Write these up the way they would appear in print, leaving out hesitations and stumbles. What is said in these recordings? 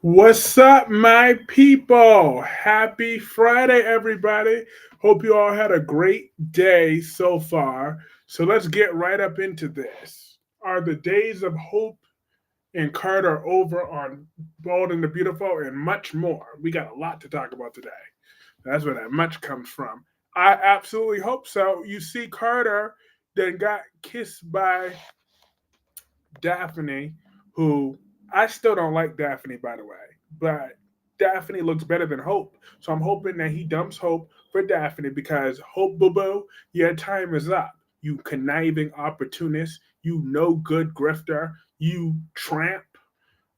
What's up, my people? Happy Friday, everybody. Hope you all had a great day so far. So let's get right up into this. Are the days of hope and Carter over on Bold and the Beautiful and much more? We got a lot to talk about today. That's where that much comes from. I absolutely hope so. You see, Carter then got kissed by Daphne, who I still don't like Daphne, by the way, but Daphne looks better than Hope. So I'm hoping that he dumps Hope for Daphne because Hope Boo Boo, your time is up. You conniving opportunist, you no good grifter, you tramp,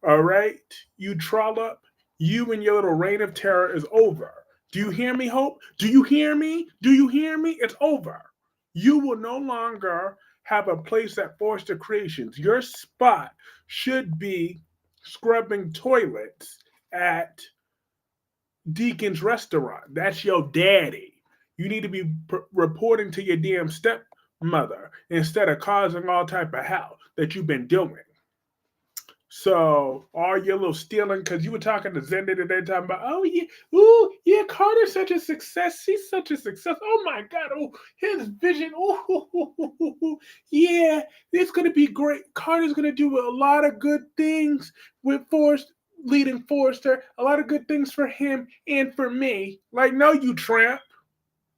all right? You trollop, you and your little reign of terror is over. Do you hear me, Hope? Do you hear me? Do you hear me? It's over. You will no longer have a place at Forster Creations. Your spot should be scrubbing toilets at Deacon's Restaurant. That's your daddy. You need to be reporting to your damn stepmother instead of causing all type of hell that you've been doing. So all your little stealing, because you were talking to Zenda today, talking about, oh yeah, ooh yeah, Carter's such a success. She's such a success. Oh my God, oh his vision, oh yeah, it's gonna be great. Carter's gonna do a lot of good things with Forrest, leading Forrester. A lot of good things for him and for me. Like, no, you tramp.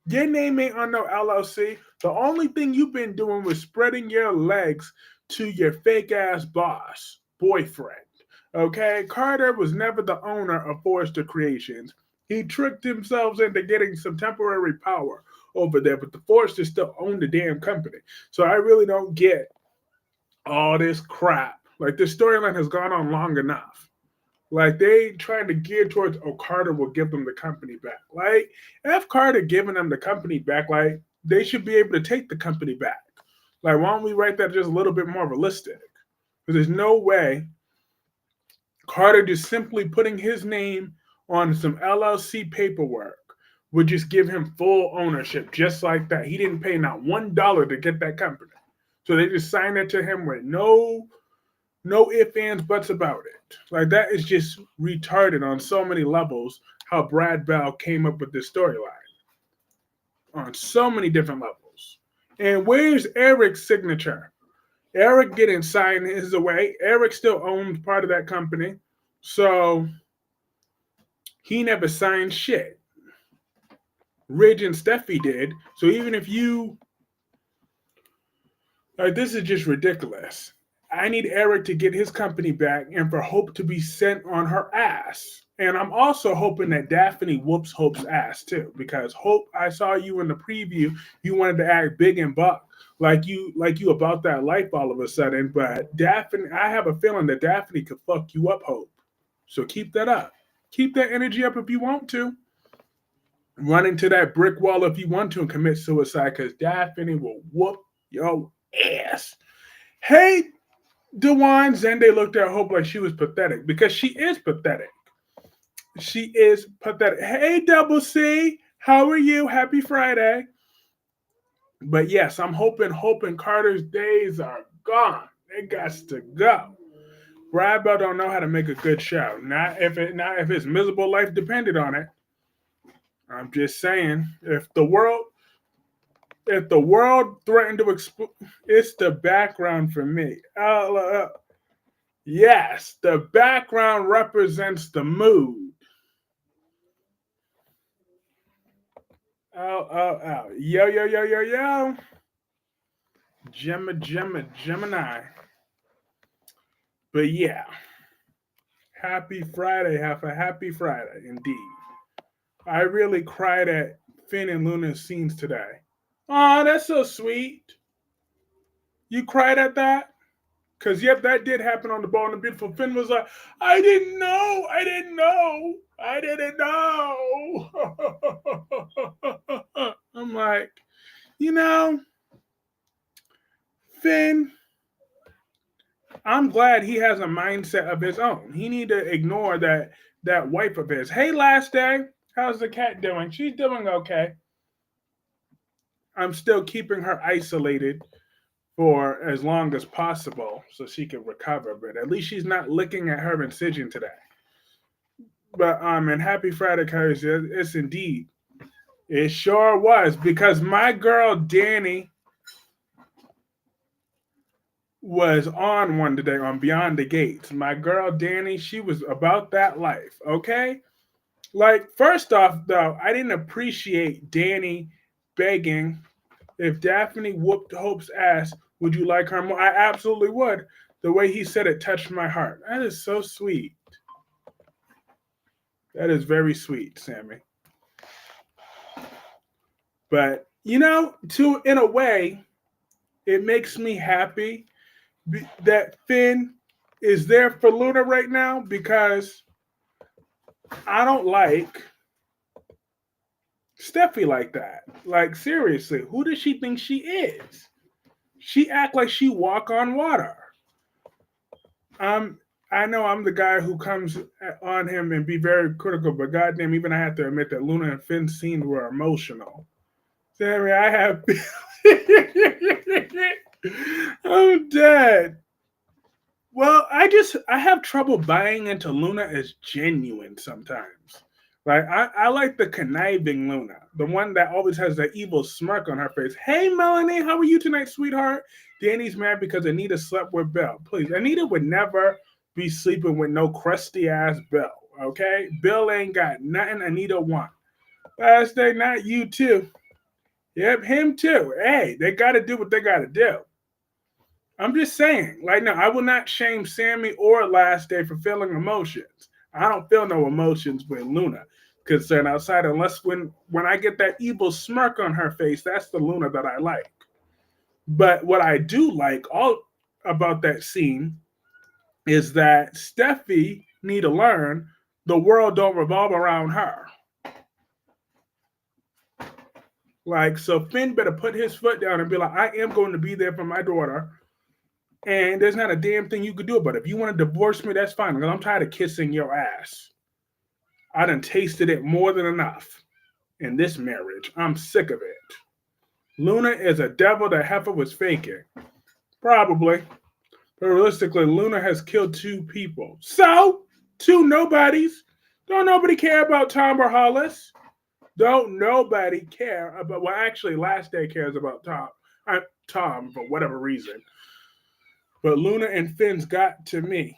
Your name ain't on no LLC. The only thing you've been doing was spreading your legs to your fake ass boss, boyfriend. Okay? Carter was never the owner of Forrester Creations. He tricked himself into getting some temporary power over there, but the Forrester still owned the damn company. So I really don't get all this crap. Like, this storyline has gone on long enough. Like, they trying to gear towards, oh, Carter will give them the company back. Like, if Carter giving them the company back, like, they should be able to take the company back. Like, why don't we write that just a little bit more realistic? Because there's no way Carter just simply putting his name on some LLC paperwork would just give him full ownership just like that. He didn't pay not $1 to get that company. So they just signed it to him with no ifs, ands, buts about it. Like, that is just retarded on so many levels how Brad Bell came up with this storyline on so many different levels. And where's Eric's signature? Eric didn't sign his away. Eric still owns part of that company. So he never signed shit. Ridge and Steffi did. So even if you, like, this is just ridiculous. I need Eric to get his company back and for Hope to be sent on her ass. And I'm also hoping that Daphne whoops Hope's ass too, because Hope, I saw you in the preview. You wanted to act big and buck like you about that life all of a sudden. But Daphne, I have a feeling that Daphne could fuck you up, Hope. So keep that up. Keep that energy up if you want to. Run into that brick wall if you want to and commit suicide, because Daphne will whoop your ass. Hey, Dewan, Zende looked at Hope like she was pathetic because she is pathetic. She is pathetic. Hey, Double C, how are you? Happy Friday. But yes, I'm hoping Hope and Carter's days are gone. They got to go. Brad Bell don't know how to make a good show. Not if his miserable life depended on it. I'm just saying, if the world threatened to explode, it's the background for me. Yes, the background represents the mood. Oh. Yo. Gemini. But yeah, happy Friday. Have a happy Friday, indeed. I really cried at Finn and Luna's scenes today. Oh, that's so sweet. You cried at that? Because, yep, that did happen on the Ball and the Beautiful. Finn was like, I didn't know. I'm like, you know, Finn, I'm glad he has a mindset of his own. He need to ignore that wife of his. Hey, last day, how's the cat doing? She's doing okay. I'm still keeping her isolated for as long as possible so she can recover. But at least she's not licking at her incision today. But and happy Friday, Curtis. It's indeed. It sure was because my girl Danny was on one today on Beyond the Gates. My girl Danny, she was about that life. Okay, like first off though, I didn't appreciate Danny begging if Daphne whooped Hope's ass. Would you like her more? I absolutely would. The way he said it touched my heart. That is so sweet. That is very sweet, Sammy. But to in a way, it makes me happy that Finn is there for Luna right now because I don't like Steffi like that. Like seriously, who does she think she is? She act like she walk on water. Um, I know I'm the guy who comes on him and be very critical, but goddamn, even I have to admit that Luna and Finn's scenes were emotional. Sammy, I have. I'm dead. Well, I have trouble buying into Luna as genuine sometimes. Like I like the conniving Luna, the one that always has that evil smirk on her face. Hey Melanie, how are you tonight, sweetheart? Danny's mad because Anita slept with Bill. Please, Anita would never be sleeping with no crusty ass Bill. Okay, Bill ain't got nothing Anita want. Last day, not you too. Yep, him too. Hey, they got to do what they got to do. I'm just saying, like, no, I will not shame Sammy or Last Day for feeling emotions. I don't feel no emotions with Luna concerned outside, unless when I get that evil smirk on her face, that's the Luna that I like. But what I do like all about that scene is that Steffi need to learn the world don't revolve around her. Like, so Finn better put his foot down and be like, I am going to be there for my daughter. And there's not a damn thing you could do about it. If you want to divorce me, that's fine. Because I'm tired of kissing your ass. I done tasted it more than enough in this marriage. I'm sick of it. Luna is a devil that Heifer was faking. Probably. But realistically, Luna has killed 2 people. So, 2 nobodies. Don't nobody care about Tom or Hollis. Don't nobody care about, well, actually, Last Day cares about Tom. Tom, for whatever reason. But Luna and Finn's got to me.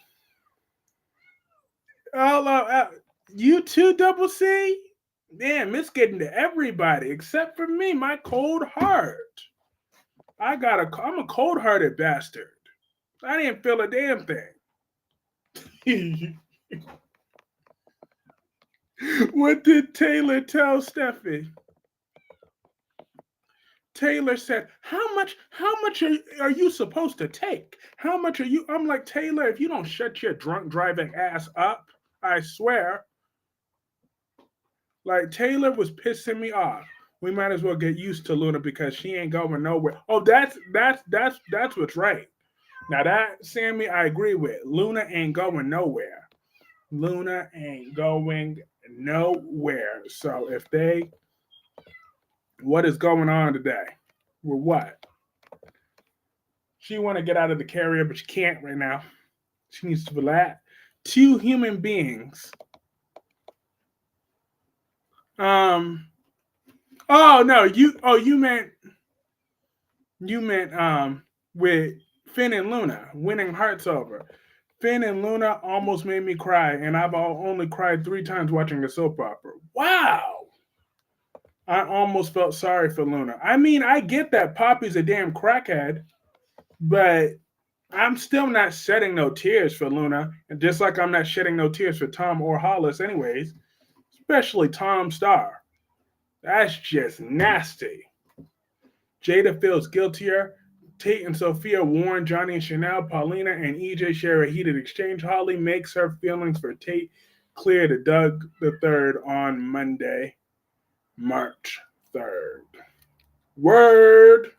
You too, Double C? Damn, it's getting to everybody except for me, my cold heart. I'm a cold-hearted bastard. I didn't feel a damn thing. What did Taylor tell Steffi? Taylor said, how much are you supposed to take? How much are you? I'm like, Taylor, if you don't shut your drunk driving ass up, I swear. Like, Taylor was pissing me off. We might as well get used to Luna because she ain't going nowhere. Oh, that's what's right. Now that, Sammy, I agree with. Luna ain't going nowhere. Luna ain't going nowhere. So what is going on today? With what? She want to get out of the carrier, but she can't right now. She needs to relax. 2 human beings. Oh no, you meant with Finn and Luna winning hearts over. Finn and Luna almost made me cry, and I've only cried 3 times watching a soap opera. Wow. I almost felt sorry for Luna. I mean, I get that Poppy's a damn crackhead, but I'm still not shedding no tears for Luna, and just like I'm not shedding no tears for Tom or Hollis anyways, especially Tom Star. That's just nasty. Jada feels guiltier. Tate and Sophia warn Johnny and Chanel. Paulina and EJ share a heated exchange. Holly makes her feelings for Tate clear to Doug the Third on Monday, March 3rd. Word.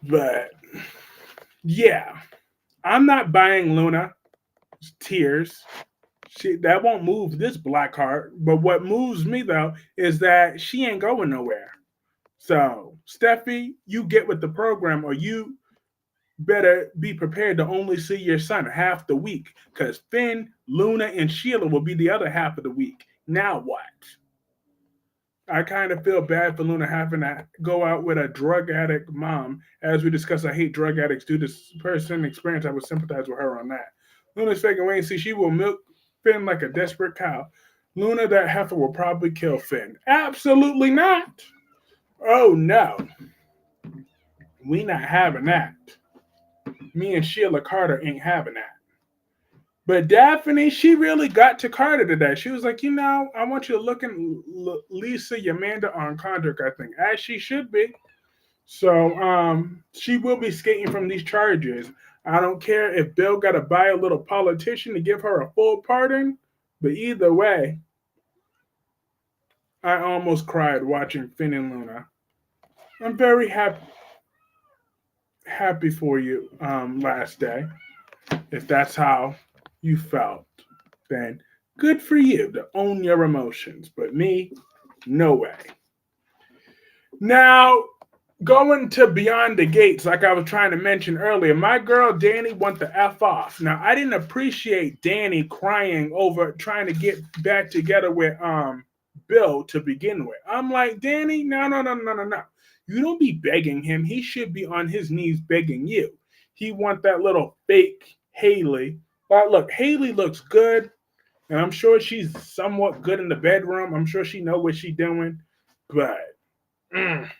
But yeah, I'm not buying Luna's tears. That won't move this black heart. But what moves me though is that she ain't going nowhere. So, Steffi, you get with the program, or you better be prepared to only see your son half the week because Finn, Luna, and Sheila will be the other half of the week. Now what? I kind of feel bad for Luna having to go out with a drug addict mom. As we discussed, I hate drug addicts due to person experience. I would sympathize with her on that. Luna's faking Wayne. See, she will milk Finn like a desperate cow. Luna, that heifer, will probably kill Finn. Absolutely not. Oh no, we not having that. Me and Sheila Carter ain't having that. But Daphne, she really got to Carter today. She was like, I want you to look at Lisa Yamanda on contract, I think, as she should be. So she will be skating from these charges. I don't care if Bill got to buy a little politician to give her a full pardon. But either way, I almost cried watching Finn and Luna. I'm very happy for you last day. If that's how you felt, then good for you to own your emotions. But me, no way. Now, going to Beyond the Gates, like I was trying to mention earlier, my girl Danny went the F off. Now, I didn't appreciate Danny crying over trying to get back together with Bill to begin with. I'm like, Danny, no. You don't be begging him. He should be on his knees begging you. He want that little fake Haley. But look, Haley looks good, and I'm sure she's somewhat good in the bedroom. I'm sure she know what she's doing, but mm,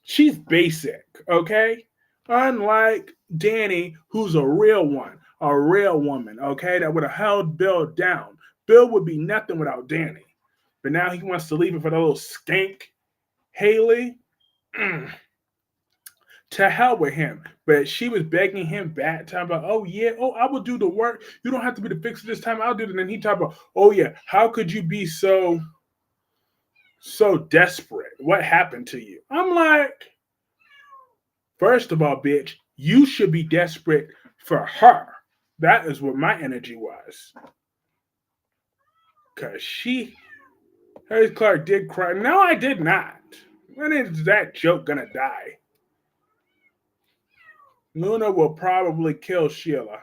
she's basic, okay? Unlike Danny, who's a real one, a real woman, okay, that would have held Bill down. Bill would be nothing without Danny. But now he wants to leave it for the little skank Haley. Mm, to hell with him. But she was begging him back, talking about, oh yeah, oh, I will do the work. You don't have to be the fixer this time. I'll do it. And then he talked about, oh yeah, how could you be so desperate? What happened to you? I'm like, first of all, bitch, you should be desperate for her. That is what my energy was. Cause Harry Clark did cry. No, I did not. When is that joke gonna die? Luna will probably kill Sheila.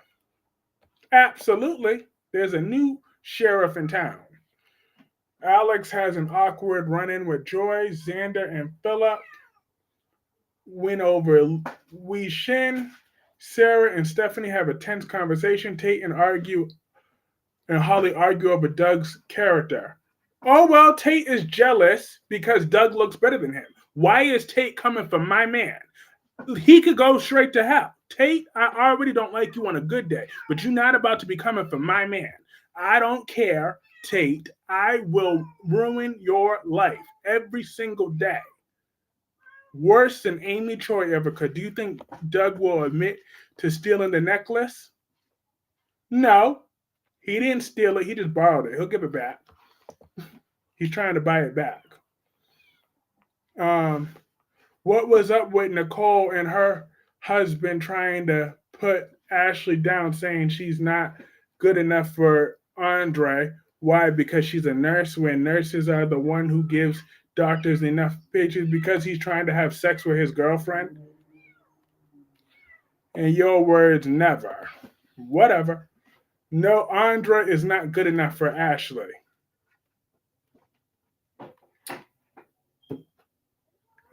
Absolutely. There's a new sheriff in town. Alex has an awkward run in with Joy, Xander, and Philip. Win over Wei Shin. Sarah and Stephanie have a tense conversation. Tate and Holly argue over Doug's character. Oh, well, Tate is jealous because Doug looks better than him. Why is Tate coming for my man? He could go straight to hell. Tate, I already don't like you on a good day, but you're not about to be coming for my man. I don't care, Tate. I will ruin your life every single day. Worse than Amy Choi ever could. Do you think Doug will admit to stealing the necklace? No, he didn't steal it. He just borrowed it. He'll give it back. He's trying to buy it back. Um, what was up with Nicole and her husband trying to put Ashley down, saying she's not good enough for Andre? Why? Because she's a nurse, when nurses are the one who gives doctors enough patients, because he's trying to have sex with his girlfriend? In your words, never. Whatever. No, Andre is not good enough for Ashley.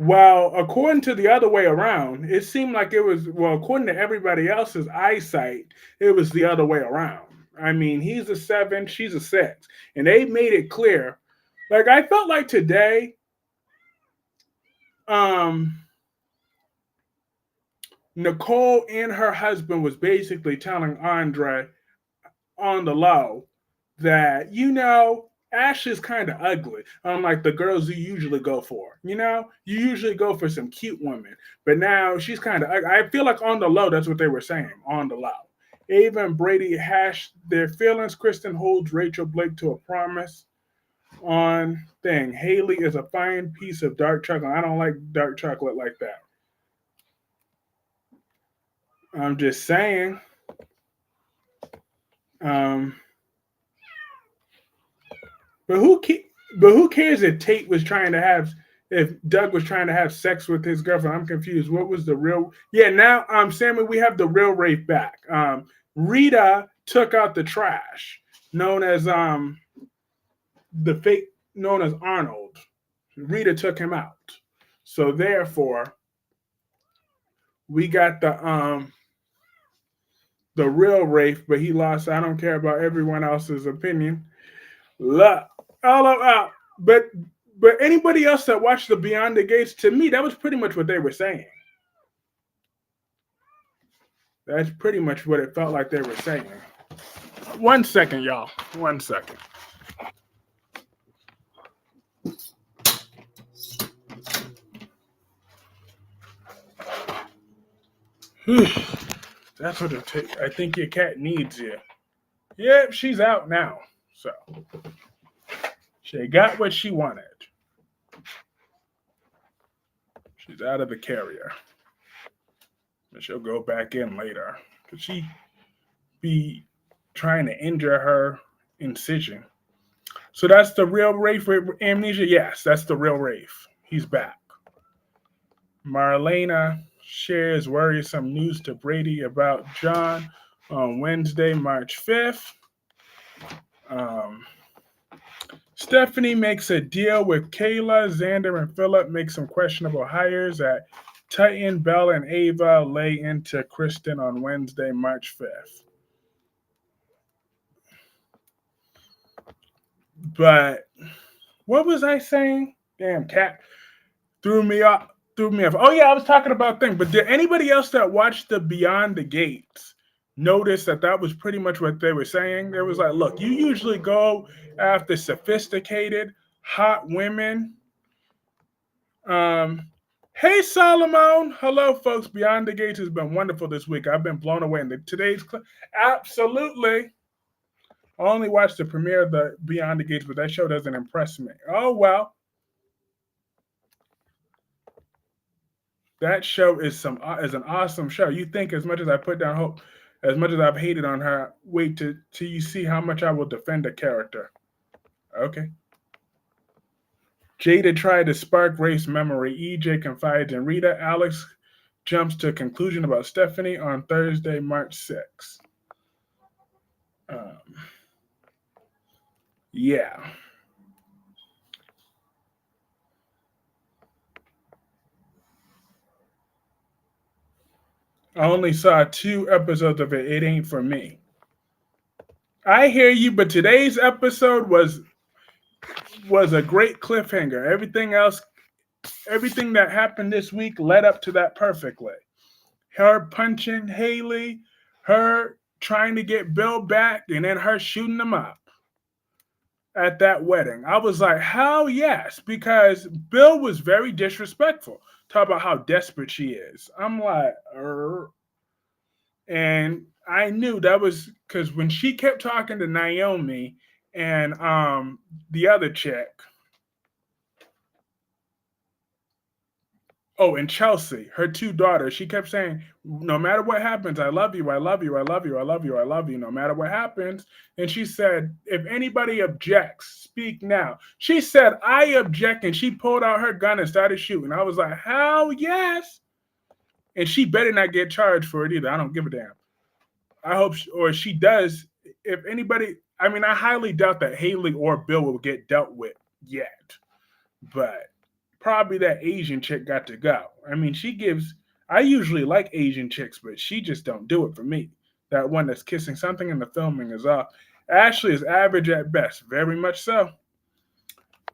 Well, according to the other way around, it seemed like it was, well, according to everybody else's eyesight, it was the other way around. I mean, he's a 7, she's a 6. And they made it clear. Like, I felt like today, um, Nicole and her husband was basically telling Andre on the low that, Ash is kind of ugly, unlike the girls you usually go for. You usually go for some cute women, but now she's kind of. I feel like on the low, that's what they were saying. On the low, Ava and Brady hashed their feelings. Kristen holds Rachel Blake to a promise on thing. Haley is a fine piece of dark chocolate. I don't like dark chocolate like that. I'm just saying. Um, But who cares if Tate was trying to have if Doug was trying to have sex with his girlfriend. I'm confused. What was the real? Yeah, now Sammy, we have the real Rafe back. Rita took out the trash, known as the fake, known as Arnold. Rita took him out, so therefore we got the real Rafe, but he lost. I don't care about everyone else's opinion. Look, all out. But anybody else that watched the Beyond the Gates, to me, that was pretty much what they were saying. That's pretty much what it felt like they were saying. 1 second, y'all. 1 second. That's what it takes. I think your cat needs you. Yep, she's out now. So she got what she wanted. She's out of the carrier. And she'll go back in later. Could she be trying to injure her incision? So that's the real Rafe with amnesia? Yes, that's the real Rafe. He's back. Marlena shares worrisome news to Brady about John on Wednesday, March 5th. Stephanie makes a deal with Kayla. Xander and Philip make some questionable hires at Titan. Belle and Ava lay into Kristen on Wednesday, March 5th. But what was I saying? Damn, cat threw me off. Oh yeah, I was talking about things. But did anybody else that watched the Beyond the Gates notice that was pretty much what they were saying? They was like, look, you usually go after sophisticated, hot women. Hey Solomon, hello folks. Beyond the Gates has been wonderful this week. I've been blown away. And today's absolutely. I only watched the premiere of the Beyond the Gates, but that show doesn't impress me. Oh well. That show is an awesome show. You think as much as I put down hope, as much as I've hated on her, wait till you see how much I will defend a character. Okay. Jada tried to spark Rafe's memory. EJ confides in Rita. Alex jumps to a conclusion about Stephanie on Thursday, March 6th. Yeah. I only saw 2 episodes of it. It ain't for me. I hear you, but today's episode was a great cliffhanger. Everything that happened this week led up to that perfectly. Her punching Haley, her trying to get Bill back, and then her shooting him up at that wedding. I was like, hell yes, because Bill was very disrespectful. Talk about how desperate she is. I'm like, and I knew that was because when she kept talking to Naomi and the other chick, oh, and Chelsea, her 2 daughters, she kept saying, no matter what happens, I love you, I love you, I love you, I love you, I love you, no matter what happens. And she said, if anybody objects, speak now. She said, I object, and she pulled out her gun and started shooting. I was like, hell yes. And she better not get charged for it either. I don't give a damn. I hope, or she does. If anybody, I mean, I highly doubt that Haley or Bill will get dealt with yet. But probably that Asian chick got to go. I mean, I usually like Asian chicks, but she just don't do it for me. That one that's kissing something in the filming is off. Ashley is average at best, very much so.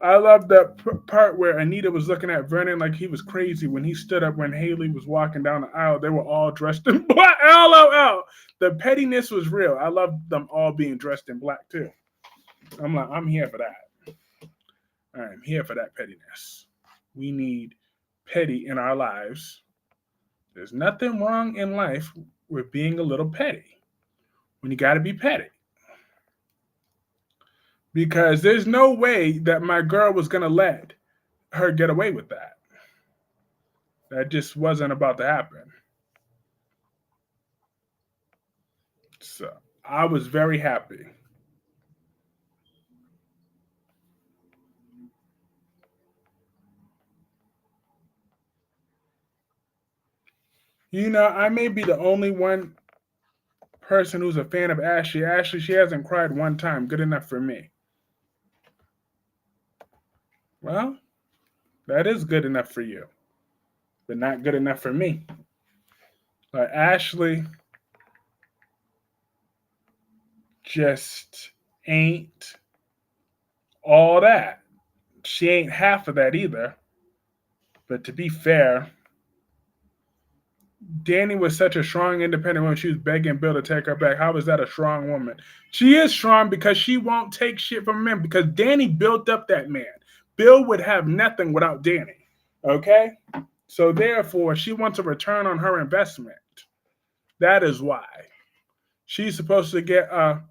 I love the part where Anita was looking at Vernon like he was crazy when he stood up when Haley was walking down the aisle. They were all dressed in black. LOL. The pettiness was real. I love them all being dressed in black too. I'm like, I'm here for that. I'm here for that pettiness. We need petty in our lives. There's nothing wrong in life with being a little petty when you got to be petty. Because there's no way that my girl was going to let her get away with that. That just wasn't about to happen. So I was very happy. I may be the only one person who's a fan of Ashley. Ashley, she hasn't cried one time. Good enough for me. Well, that is good enough for you, but not good enough for me. Ashley just ain't all that. She ain't half of that either. But to be fair, Danny was such a strong, independent woman. She was begging Bill to take her back. How is that a strong woman? She is strong because she won't take shit from men. Because Danny built up that man. Bill would have nothing without Danny. Okay? So therefore, she wants a return on her investment. That is why. She's supposed to get a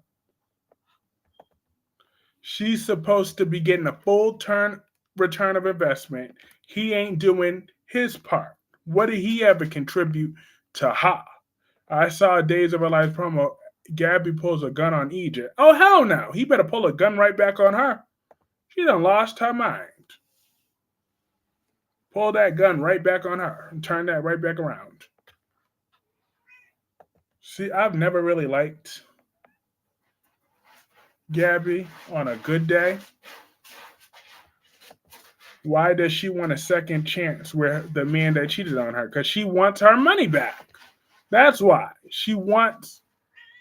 She's supposed to be getting a full turn return of investment. He ain't doing his part. What did he ever contribute to Ha? I saw a Days of Our Life promo. Gabby pulls a gun on Egypt. Oh hell no! He better pull a gun right back on her. She done lost her mind. Pull that gun right back on her and turn that right back around. See, I've never really liked Gabby on a good day. Why does she want a second chance with the man that cheated on her? Because she wants her money back. That's why. She wants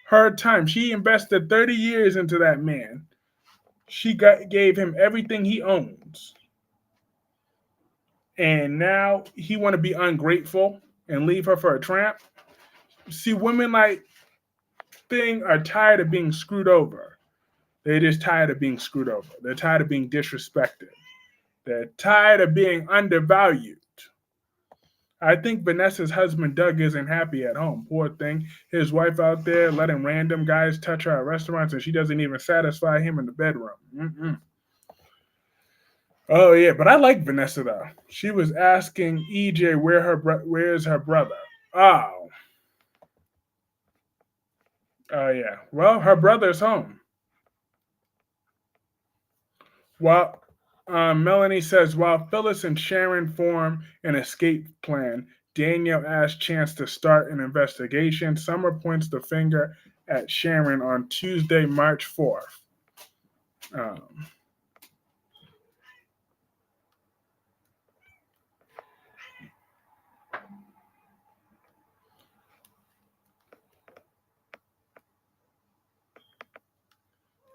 her time. She invested 30 years into that man. Gave him everything he owns. And now he want to be ungrateful and leave her for a tramp. See, women like Thing are tired of being screwed over. They're just tired of being screwed over. They're tired of being disrespected. They're tired of being undervalued. I think Vanessa's husband Doug isn't happy at home. Poor thing. His wife out there letting random guys touch her at restaurants and she doesn't even satisfy him in the bedroom. Mm-mm. Oh yeah, but I like Vanessa though. She was asking EJ where's her brother. Oh, oh yeah. Well, her brother's home. While Melanie says, while Phyllis and Sharon form an escape plan, Daniel asks Chance to start an investigation. Summer points the finger at Sharon on Tuesday, March 4th. Um,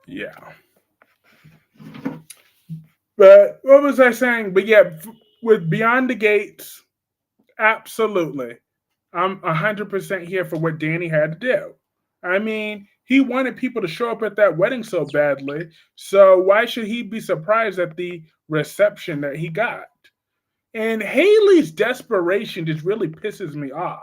yeah. But what was I saying? But yeah, with Beyond the Gates, absolutely. I'm 100% here for what Danny had to do. I mean, he wanted people to show up at that wedding so badly. So why should he be surprised at the reception that he got? And Haley's desperation just really pisses me off.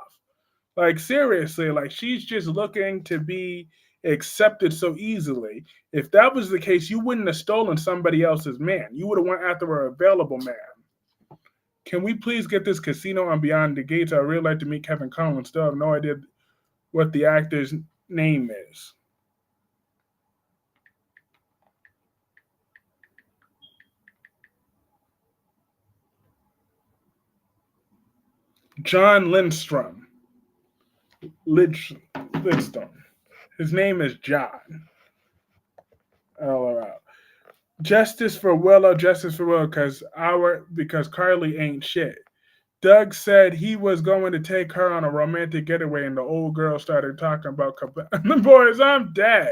Like, seriously, like, she's just looking to be accepted so easily. If that was the case, you wouldn't have stolen somebody else's man. You would have went after an available man. Can we please get this casino on Beyond the Gates? I would really like to meet Kevin Collins. Still have no idea what the actor's name is. John Lindstrom. Lindstrom. His name is John. All right. Justice for Willow, justice for Willow, because Carly ain't shit. Doug said he was going to take her on a romantic getaway, and the old girl started talking about the boys. I'm dead.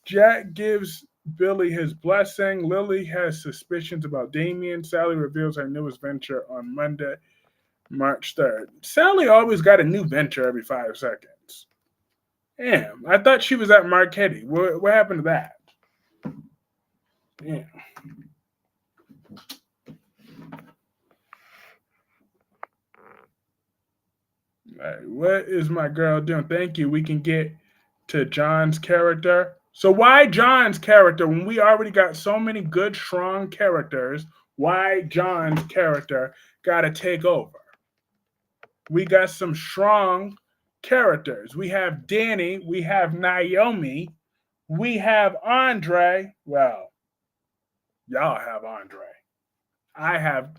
Jack gives Billy his blessing. Lily has suspicions about Damien. Sally reveals her newest venture on Monday, March 3rd. Sally always got a new venture every 5 seconds. Damn, I thought she was at Marquetti. What happened to that? Yeah. Right, what is my girl doing? Thank you. We can get to John's character. So why John's character when we already got so many good, strong characters? Why John's character got to take over? We got some strong characters. We have Danny. We have Naomi. We have Andre. Well, y'all have Andre. I have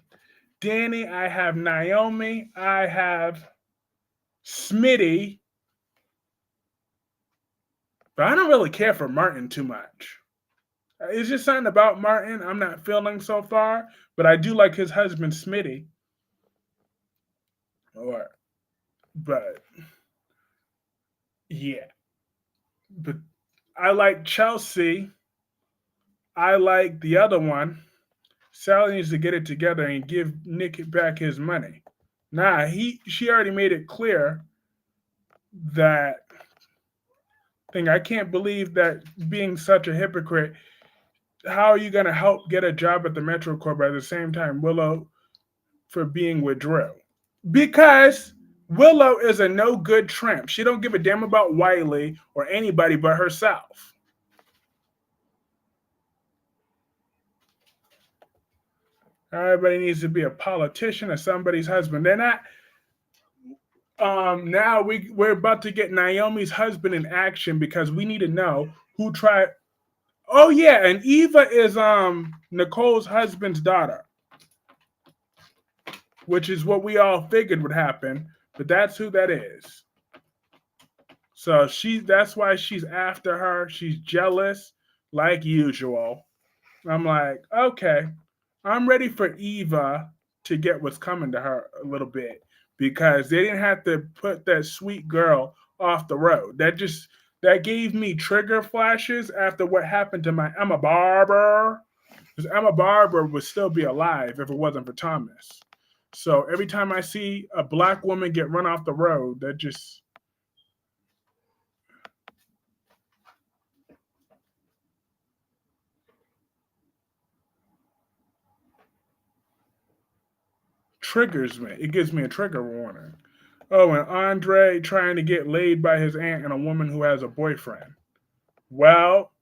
Danny. I have Naomi. I have Smitty, but I don't really care for Martin too much. It's just something about Martin I'm not feeling so far, but I do like his husband Smitty. Or, but yeah, but I like Chelsea. I like the other one. Sally needs to get it together and give Nick back his money. Nah, she already made it clear that thing. I can't believe that being such a hypocrite. How are you going to help get a job at the Metro Corp at the same time Willow for being with Drew? Because Willow is a no good tramp. She don't give a damn about Wiley or anybody but herself. Everybody needs to be a politician or somebody's husband. They're not. Now we're about to get Naomi's husband in action because we need to know who tried. Oh yeah, and Eva is Nicole's husband's daughter, which is what we all figured would happen. But that's who that is. So that's why she's after her. She's jealous, like usual. I'm like, okay, I'm ready for Eva to get what's coming to her a little bit because they didn't have to put that sweet girl off the road. That gave me trigger flashes after what happened to my Emma Barber. Because Emma Barber would still be alive if it wasn't for Thomas. So every time I see a black woman get run off the road, that just triggers me. It gives me a trigger warning. Oh, and Andre trying to get laid by his aunt and a woman who has a boyfriend. Well,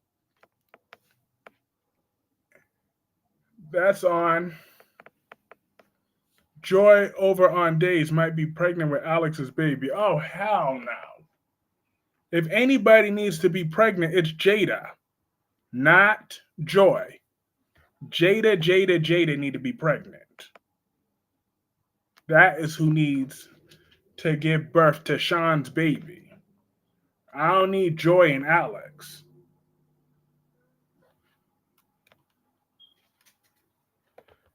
that's on. Joy over on Days might be pregnant with Alex's baby. Oh, hell no. If anybody needs to be pregnant, it's Jada, not Joy. Jada need to be pregnant. That is who needs to give birth to Sean's baby. I don't need Joy and Alex.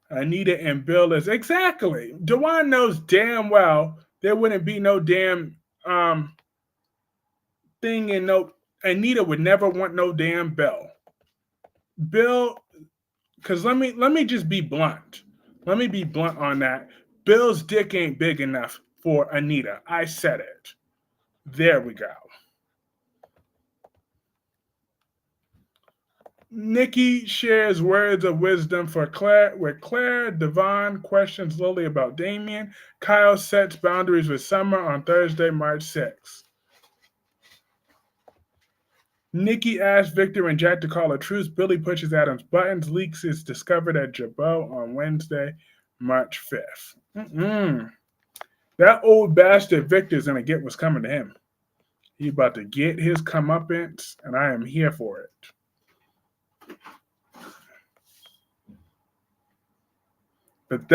Anita and Bill is exactly. Dewan knows damn well there wouldn't be no damn thing in no. Anita would never want no damn Bill. Bill, because let me just be blunt. Let me be blunt on that. Bill's dick ain't big enough for Anita. I said it. There we go. Nikki shares words of wisdom for Claire, with Claire. Devon questions Lily about Damien. Kyle sets boundaries with Summer on Thursday, March 6th. Nikki asks Victor and Jack to call a truce. Billy pushes Adam's buttons. Leaks is discovered at Jabot on Wednesday, March 5th. That old bastard Victor's going to get what's coming to him. He's about to get his comeuppance, and I am here for it. But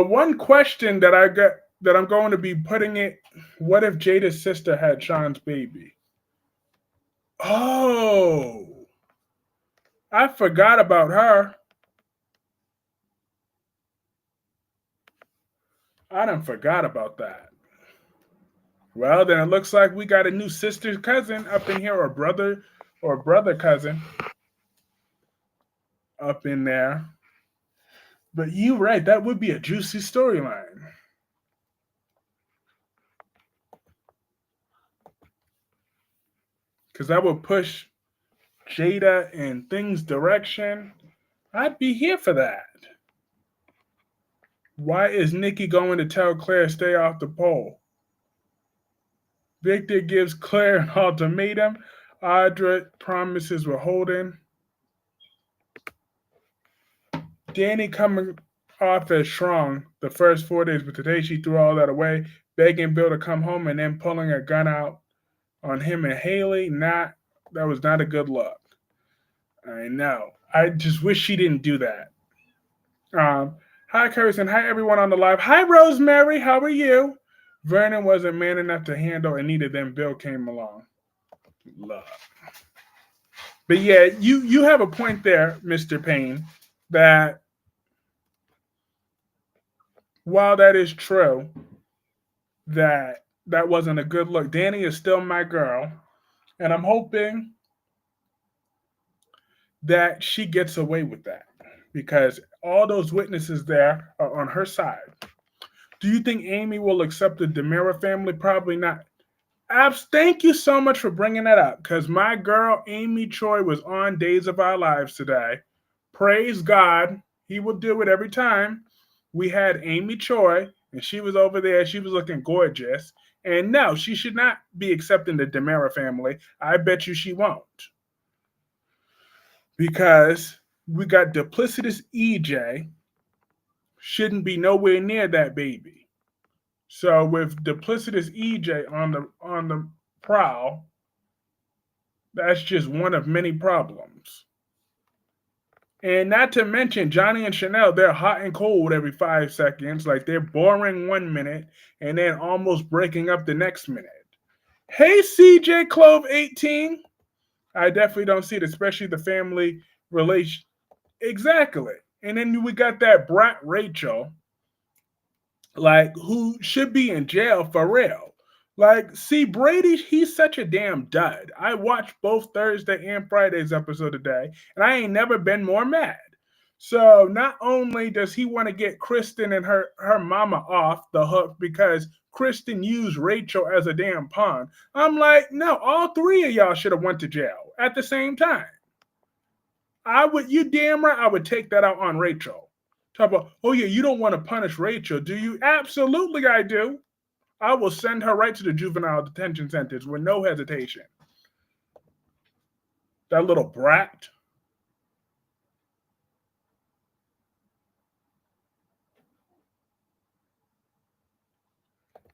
one question that I got that I'm going to be putting it: what if Jada's sister had Sean's baby? Oh, I forgot about her. I done forgot about that. Well, then it looks like we got a new sister cousin up in here, or brother cousin up in there. But you right, that would be a juicy storyline. Because that would push Jada in things direction. I'd be here for that. Why is Nikki going to tell Claire stay off the pole? Victor gives Claire an ultimatum. Audra promises we're holding. Danny coming off as strong the first 4 days, but today she threw all that away, begging Bill to come home and then pulling a gun out on him and Haley. That was not a good look. I know. I just wish she didn't do that. Hi, Kirsten. Hi, everyone on the live. Hi, Rosemary. How are you? Vernon wasn't man enough to handle Anita, then Bill came along. Love. But yeah, you have a point there, Mr. Payne, that while that is true, that wasn't a good look. Danny is still my girl, and I'm hoping that she gets away with that because all those witnesses there are on her side. Do you think Amy will accept the Demira family? Probably not. Abs, thank you so much for bringing that up because my girl Amy Choi was on Days of Our Lives today. Praise God. He will do it every time. We had Amy Choi, and she was over there. She was looking gorgeous. And no, she should not be accepting the Demera family. I bet you she won't. Because we got duplicitous EJ, shouldn't be nowhere near that baby. So with duplicitous EJ on the prowl, that's just one of many problems. And not to mention Johnny and Chanel, they're hot and cold every 5 seconds. Like they're boring 1 minute and then almost breaking up the next minute. Hey, CJ Clove 18. I definitely don't see it, especially the family relation. Exactly. And then we got that brat Rachel, like who should be in jail for real. Like, see, Brady, he's such a damn dud. I watched both Thursday and Friday's episode today, and I ain't never been more mad. So not only does he want to get Kristen and her mama off the hook because Kristen used Rachel as a damn pawn, I'm like, no, all three of y'all should have went to jail at the same time. You damn right, I would take that out on Rachel. Talk about, oh yeah, you don't want to punish Rachel, do you? Absolutely, I do. I will send her right to the juvenile detention centers with no hesitation. That little brat.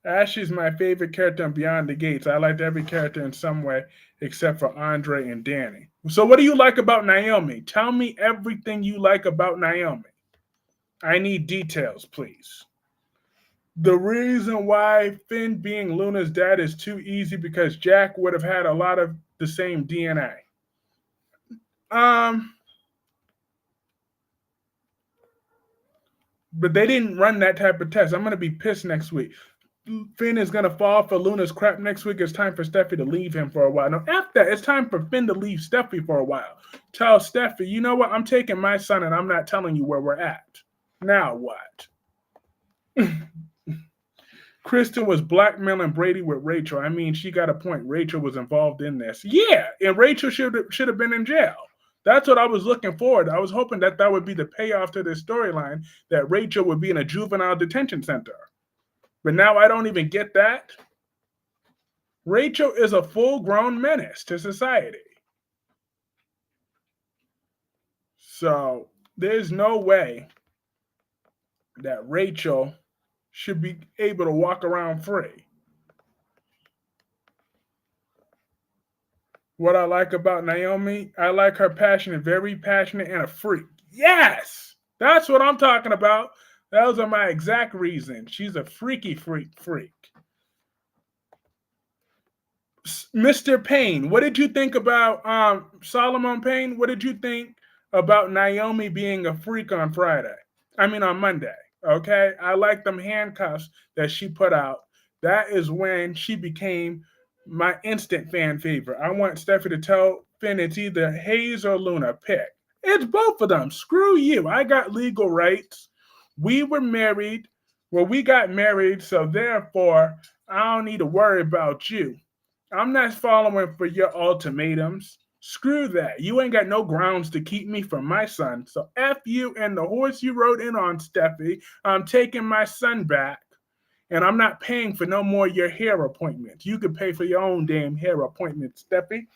Ashley's my favorite character on Beyond the Gates. I liked every character in some way except for Andre and Danny. So, what do you like about Naomi? Tell me everything you like about Naomi. I need details, please. The reason why Finn being Luna's dad is too easy because Jack would have had a lot of the same DNA. Um, but they didn't run that type of test. I'm gonna be pissed next week. Finn is gonna fall for Luna's crap next week. It's time for Steffi to leave him for a while. No, after that, it's time for Finn to leave Steffi for a while. Tell Steffi, you know what? I'm taking my son and I'm not telling you where we're at. Now what? Kristen was blackmailing Brady with Rachel. I mean, she got a point. Rachel was involved in this. Yeah, and Rachel should have been in jail. That's what I was looking forward to. I was hoping that would be the payoff to this storyline, that Rachel would be in a juvenile detention center. But now I don't even get that. Rachel is a full-grown menace to society. So there's no way that Rachel should be able to walk around free. What I like about Naomi, I like her passionate, very passionate, and a freak. Yes! That's what I'm talking about. Those are my exact reasons. She's a freaky freak. Mr. Payne, what did you think about Solomon Payne? What did you think about Naomi being a freak on on Monday? Okay, I like them handcuffs that she put out. That is when she became my instant fan favorite. I want Steffi to tell Finn it's either Hayes or Luna. Pick. It's both of them. Screw you. I got legal rights. We were married. Well, we got married, so therefore, I don't need to worry about you. I'm not following for your ultimatums. Screw that. You ain't got no grounds to keep me from my son. So F you and the horse you rode in on, Steffi. I'm taking my son back. And I'm not paying for no more of your hair appointments. You can pay for your own damn hair appointments, Steffi.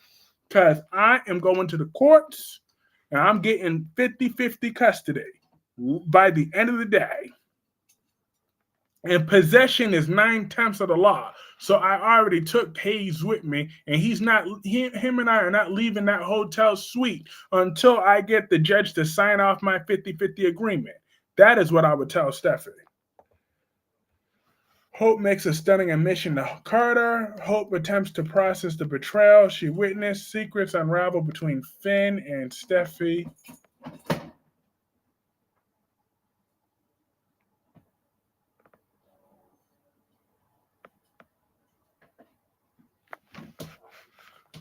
Because I am going to the courts and I'm getting 50-50 custody by the end of the day. And possession is 9/10 of the law. So I already took Hayes with me, and him and I are not leaving that hotel suite until I get the judge to sign off my 50-50 agreement. That is what I would tell Stephanie. Hope makes a stunning admission to Carter. Hope attempts to process the betrayal she witnessed. Secrets unravel between Finn and Steffi.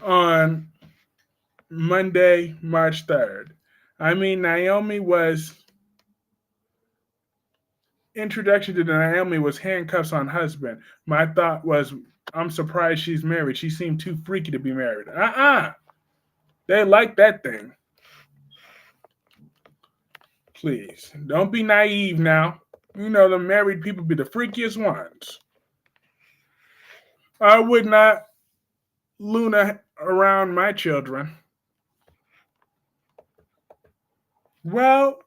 On Monday, March 3rd. I mean, introduction to Naomi was handcuffs on husband. My thought was, I'm surprised she's married. She seemed too freaky to be married. They like that thing. Please, don't be naive now. You know, the married people be the freakiest ones. I would not Luna around my children. Well,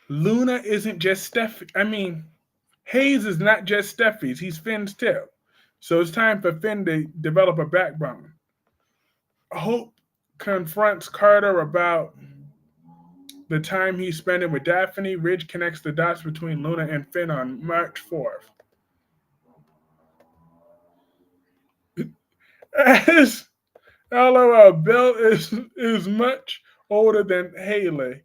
Luna isn't just Steffi. I mean, Hayes is not just Steffi's, he's Finn's too. So it's time for Finn to develop a backbone. Hope confronts Carter about the time he's spending with Daphne. Ridge connects the dots between Luna and Finn on March 4th. As LOL, Bill is much older than Haley.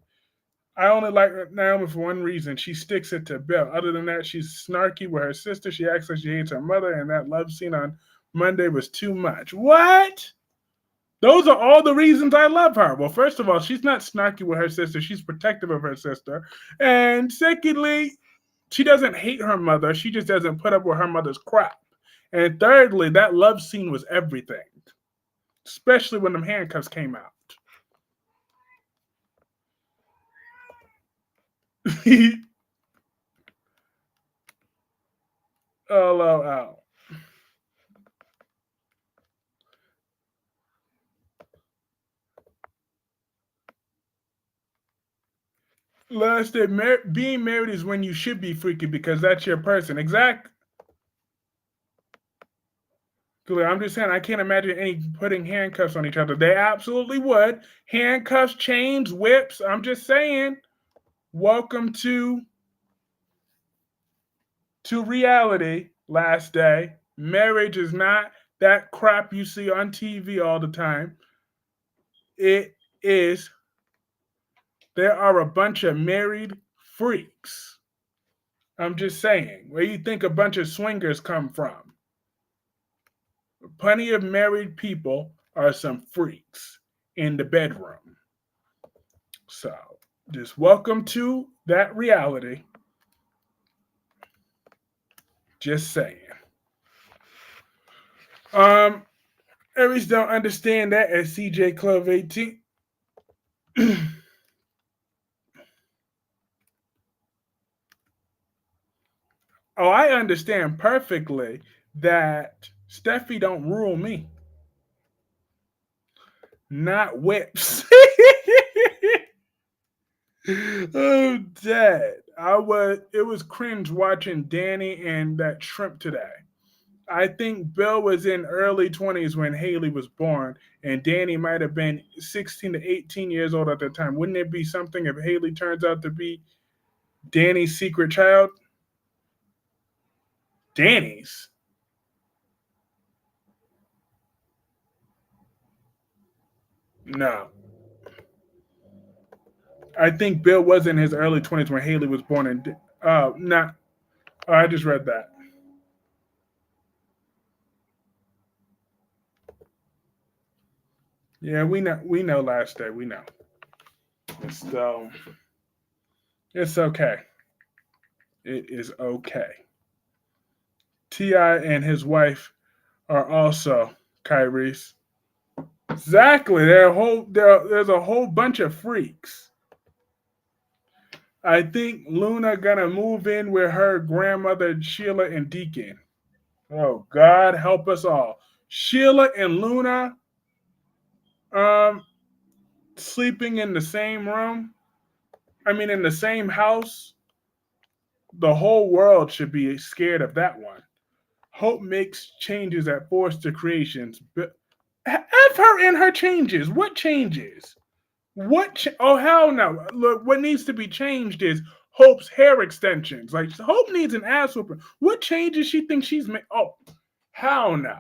I only like Naomi for one reason. She sticks it to Bill. Other than that, she's snarky with her sister. She acts like she hates her mother, and that love scene on Monday was too much. What? Those are all the reasons I love her. Well, first of all, she's not snarky with her sister. She's protective of her sister. And secondly, she doesn't hate her mother. She just doesn't put up with her mother's crap. And thirdly, that love scene was everything, especially when them handcuffs came out. LOL. Last day, being married is when you should be freaky because that's your person. Exactly. I'm just saying, I can't imagine any putting handcuffs on each other. They absolutely would. Handcuffs, chains, whips. I'm just saying. Welcome to reality. Last day. Marriage is not that crap you see on TV all the time. It is. There are a bunch of married freaks. I'm just saying. Where you think a bunch of swingers come from? Plenty of married people are some freaks in the bedroom. So, just welcome to that reality. Just saying. Aries don't understand that as CJ Club 18. Oh, I understand perfectly that Steffi don't rule me. Not whips. I'm dead. It was cringe watching Danny and that shrimp today. I think Bill was in early 20s when Haley was born, and Danny might have been 16 to 18 years old at the time. Wouldn't it be something if Haley turns out to be Danny's secret child? Danny's? No. I think Bill was in his early 20s when Haley was born, and not. Oh, I just read that. Yeah, we know. We know. Last day, we know. So it's okay. It is okay. Ti and his wife are also Kyrie's. Exactly. There's a whole bunch of freaks. I think Luna gonna move in with her grandmother Sheila and Deacon. Oh God, help us all. Sheila and Luna, um, sleeping in the same room. I mean, in the same house. The whole world should be scared of that one. Hope makes changes at Forrester Creations. F her in her changes. What changes? Oh hell no! Look, what needs to be changed is Hope's hair extensions. Like Hope needs an ass whooping. What changes she thinks she's made? Oh, hell no.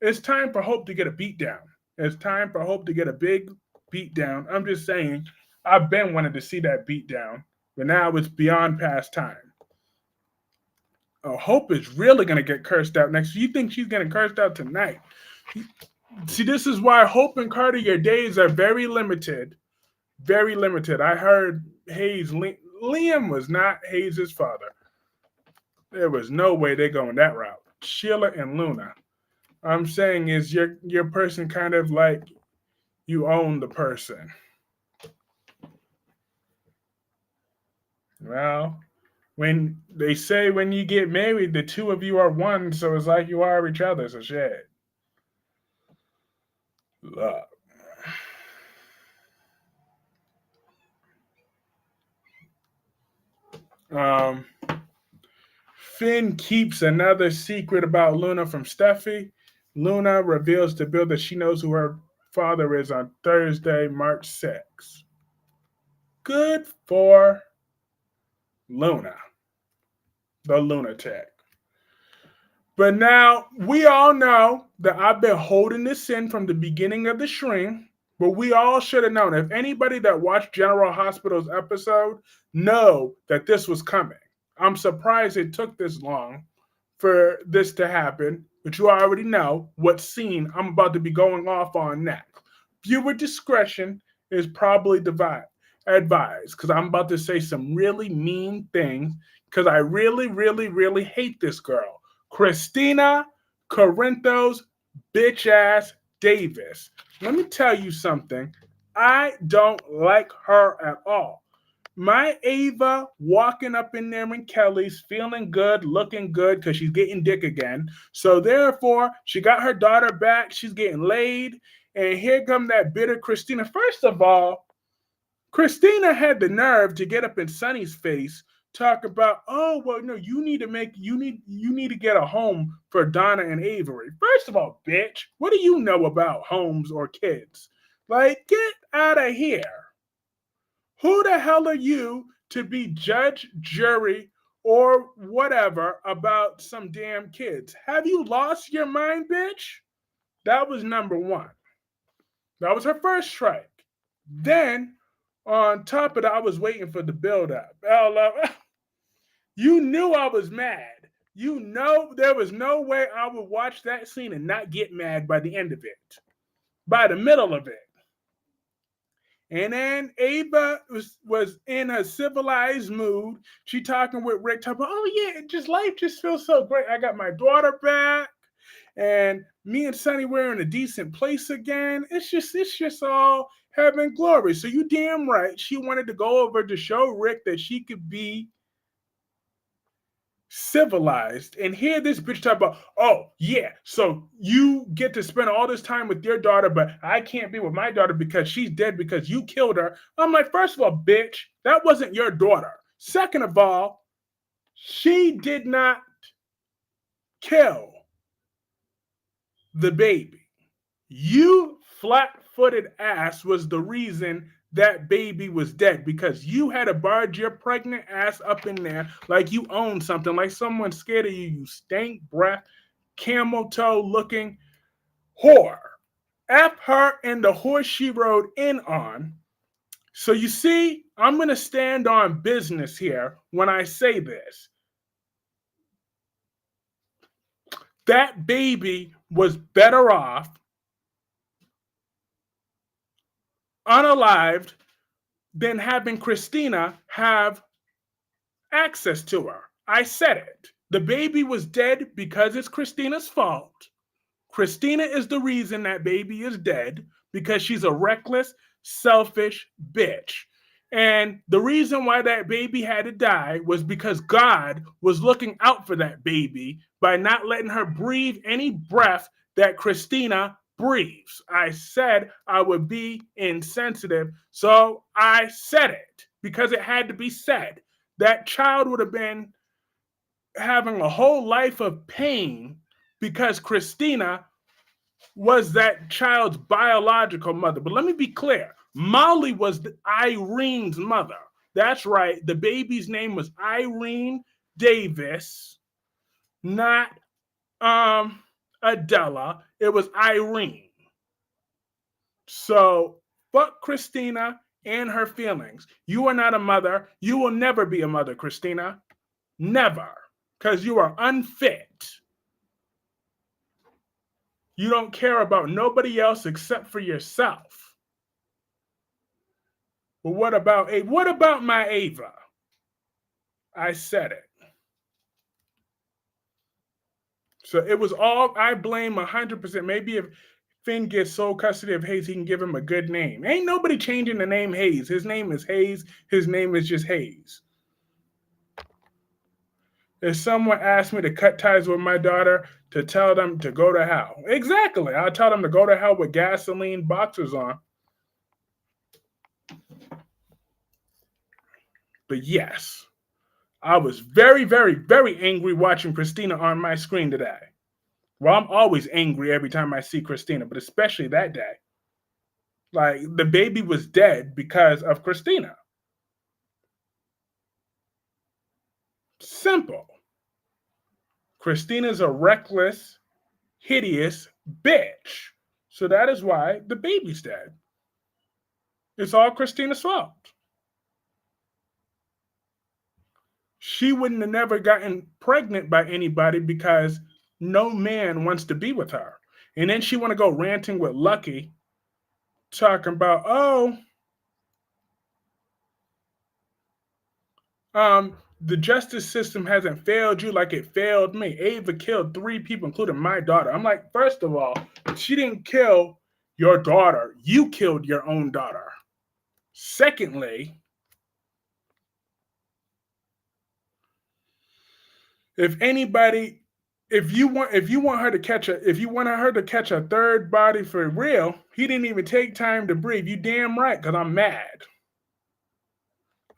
It's time for Hope to get a beat down. It's time for Hope to get a big beat down. I'm just saying, I've been wanting to see that beat down, but now it's beyond past time. Hope is really gonna get cursed out next. You think she's getting cursed out tonight? See, this is why Hope and Carter, your days are very limited. Very limited. I heard Liam was not Hayes' father. There was no way they're going that route. Sheila and Luna. I'm saying is your person kind of like you own the person. Well, when they say when you get married, the two of you are one, so it's like you are each other. So shit. Love. Um, Finn keeps another secret about Luna from Steffi. Luna reveals to Bill that she knows who her father is on Thursday, March 6th. Good for Luna, the lunatic. But now we all know that I've been holding this in from the beginning of the stream. But we all should have known. If anybody that watched General Hospital's episode know that this was coming. I'm surprised it took this long for this to happen. But you already know what scene I'm about to be going off on next. Viewer discretion is probably advised because I'm about to say some really mean things because I really, really, really hate this girl. Christina Corinthos bitch ass Davis. Let me tell you something. I don't like her at all. My Ava walking up in there in Kelly's feeling good, looking good because she's getting dick again. So therefore, she got her daughter back. She's getting laid. And here come that bitter Christina. First of all, Christina had the nerve to get up in Sonny's face, talk about, oh well, no, you need to get a home for Donna and Avery. First of all, bitch, what do you know about homes or kids? Like, get out of here. Who the hell are you to be judge, jury, or whatever about some damn kids? Have you lost your mind, bitch? That was number one. That was her first strike. Then, on top of that, I was waiting for the build up. You knew I was mad. You know there was no way I would watch that scene and not get mad by the end of it, by the middle of it. And then Ava was in a civilized mood. She talking with Rick, talking about, oh yeah, life just feels so great. I got my daughter back, and me and Sonny were in a decent place again. It's just all heaven glory. So you damn right, she wanted to go over to show Rick that she could be civilized and hear this bitch talk about, oh yeah, so you get to spend all this time with your daughter, but I can't be with my daughter because she's dead because you killed her. I'm like, first of all, bitch, that wasn't your daughter. Second of all, she did not kill the baby. You flat-footed ass was the reason that baby was dead because you had to barge your pregnant ass up in there like you own something, like someone scared of you, you stank breath, camel toe looking whore. F her and the horse she rode in on. So you see, I'm going to stand on business here when I say this. That baby was better off unalived than having Christina have access to her. I said it. The baby was dead because it's Christina's fault. Christina is the reason that baby is dead because she's a reckless, selfish bitch. And the reason why that baby had to die was because God was looking out for that baby by not letting her breathe any breath that Christina breathes. I said I would be insensitive, so I said it because it had to be said. That child would have been having a whole life of pain because Christina was that child's biological mother. But let me be clear. Molly was Irene's mother. That's right. The baby's name was Irene Davis, not um Adela. It was Irene. So fuck Christina and her feelings. You are not a mother. You will never be a mother, Christina. Never. Because you are unfit. You don't care about nobody else except for yourself. But what about my Ava? I said it. So it was all I blame 100%. Maybe if Finn gets sole custody of Hayes, he can give him a good name. Ain't nobody changing the name Hayes. His name is Hayes. His name is just Hayes. If someone asked me to cut ties with my daughter, to tell them to go to hell. Exactly. I'll tell them to go to hell with gasoline boxers on. But yes, I was very, very, very angry watching Christina on my screen today. Well, I'm always angry every time I see Christina, but especially that day. Like, the baby was dead because of Christina. Simple. Christina's a reckless, hideous bitch. So that is why the baby's dead. It's all Christina's fault. She wouldn't have never gotten pregnant by anybody because no man wants to be with her. And then she want to go ranting with Lucky, talking about, the justice system hasn't failed you like it failed me. Ava killed 3 people, including my daughter. I'm like, first of all, she didn't kill your daughter. You killed your own daughter. Secondly, if anybody, if you want her to catch a third body for real, he didn't even take time to breathe. You damn right, because I'm mad.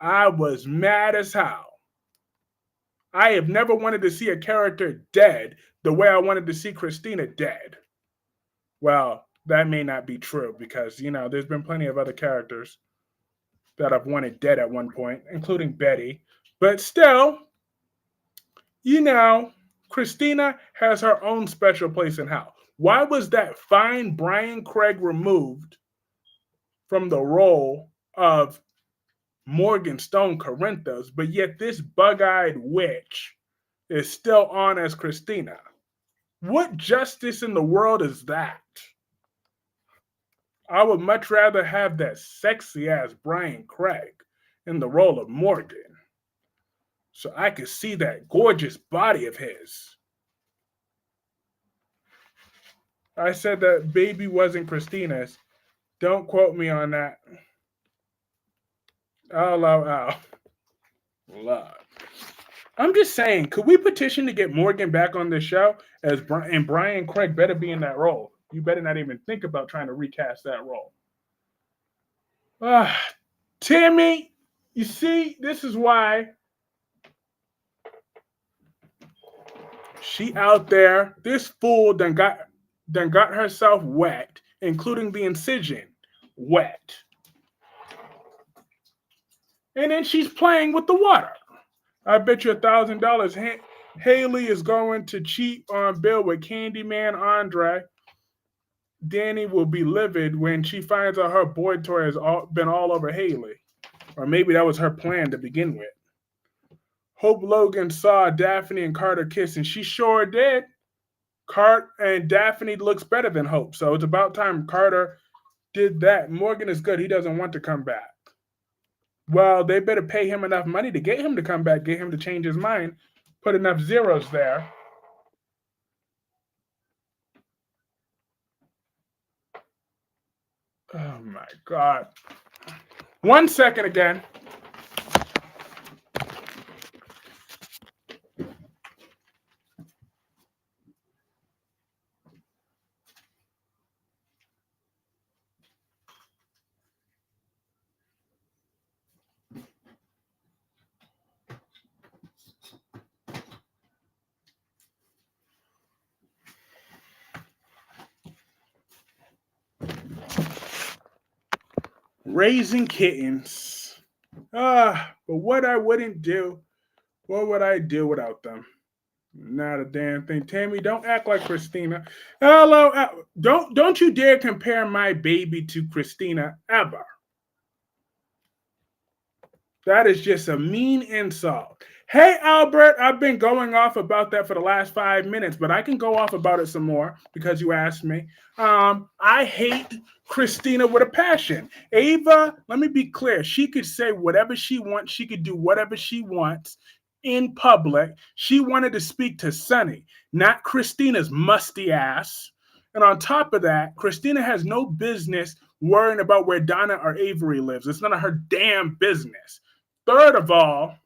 I was mad as hell. I have never wanted to see a character dead the way I wanted to see Christina dead. Well, that may not be true because, there's been plenty of other characters that I've wanted dead at one point, including Betty. But still, Christina has her own special place in hell. Why was that fine Brian Craig removed from the role of Morgan Stone Corinthos, but yet this bug-eyed witch is still on as Christina? What justice in the world is that? I would much rather have that sexy-ass Brian Craig in the role of Morgan so I could see that gorgeous body of his. I said that baby wasn't Christina's. Don't quote me on that. Oh. Love. I'm just saying, could we petition to get Morgan back on this show? And Brian Craig better be in that role. You better not even think about trying to recast that role. Tammy, you see, this is why she out there. This fool done got herself wet, including the incision wet. And then she's playing with the water. I bet you $1,000 Haley is going to cheat on Bill with Candyman Andre. Danny will be livid when she finds out her boy toy has been all over Haley. Or maybe that was her plan to begin with. Hope Logan saw Daphne and Carter kiss, and she sure did. And Daphne looks better than Hope, so it's about time Carter did that. Morgan is good. He doesn't want to come back. Well, they better pay him enough money to get him to come back, get him to change his mind, put enough zeros there. Oh my God. 1 second again. Raising kittens. But what I wouldn't do, what would I do without them? Not a damn thing. Tammy, don't act like Christina. Hello, don't you dare compare my baby to Christina ever. That is just a mean insult. Hey, Albert, I've been going off about that for the last 5 minutes, but I can go off about it some more because you asked me. I hate Christina with a passion. Ava, let me be clear. She could say whatever she wants. She could do whatever she wants in public. She wanted to speak to Sunny, not Christina's musty ass. And on top of that, Christina has no business worrying about where Donna or Avery lives. It's none of her damn business. Third of all,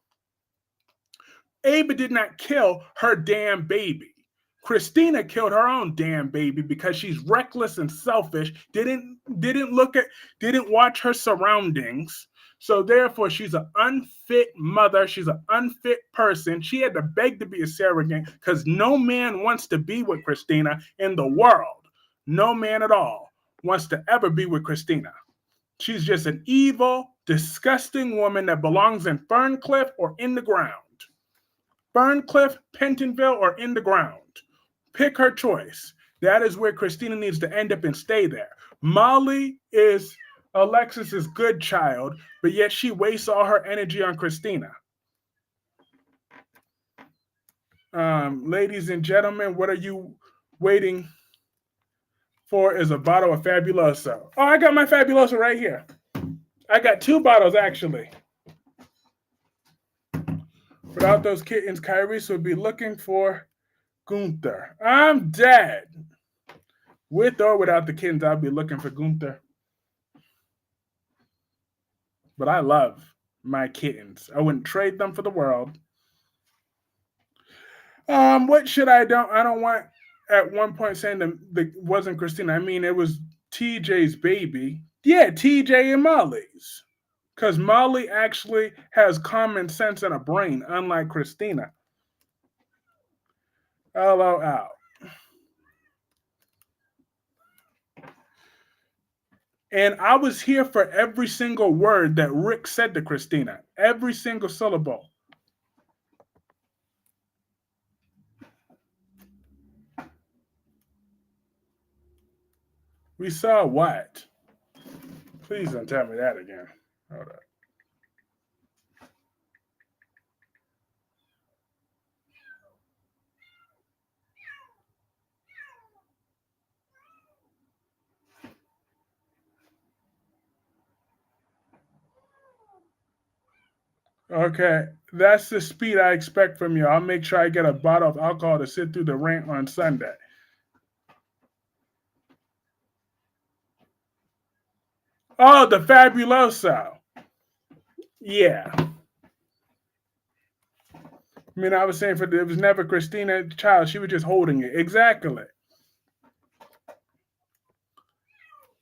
Ava did not kill her damn baby. Christina killed her own damn baby because she's reckless and selfish, didn't watch her surroundings. So therefore, she's an unfit mother. She's an unfit person. She had to beg to be a surrogate because no man wants to be with Christina in the world. No man at all wants to ever be with Christina. She's just an evil, disgusting woman that belongs in Ferncliff or in the ground. Ferncliff, Pentonville, or in the ground. Pick her choice. That is where Christina needs to end up and stay there. Molly is Alexis's good child, but yet she wastes all her energy on Christina. Ladies and gentlemen, what are you waiting for? Is a bottle of Fabuloso. Oh, I got my Fabuloso right here. I got 2 bottles, actually. Without those kittens, Kyrese would be looking for Gunther. I'm dead. With or without the kittens, I'll be looking for Gunther. But I love my kittens. I wouldn't trade them for the world. What should I don't? I don't want at one point saying that wasn't Christina. I mean, it was TJ's baby. Yeah, TJ and Molly's. Because Molly actually has common sense and a brain, unlike Christina. LOL. And I was here for every single word that Rick said to Christina. Every single syllable. We saw what? Please don't tell me that again. Hold on. Okay, that's the speed I expect from you. I'll make sure I get a bottle of alcohol to sit through the rant on Sunday. Oh, the Fabuloso. Yeah. I mean, I was saying it was never Christina child. She was just holding it. Exactly.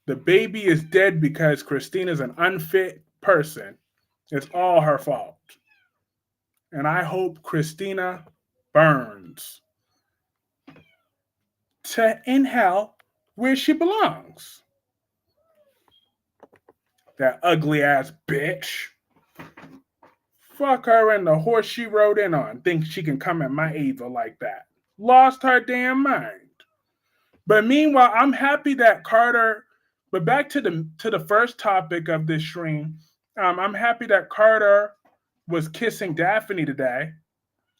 The baby is dead because Christina's an unfit person. It's all her fault. And I hope Christina burns to in hell where she belongs. That ugly ass bitch. Fuck her and the horse she rode in on. Think she can come at my Ava like that. Lost her damn mind. But meanwhile, I'm happy that Carter. But back to the first topic of this stream, I'm happy that Carter was kissing Daphne today.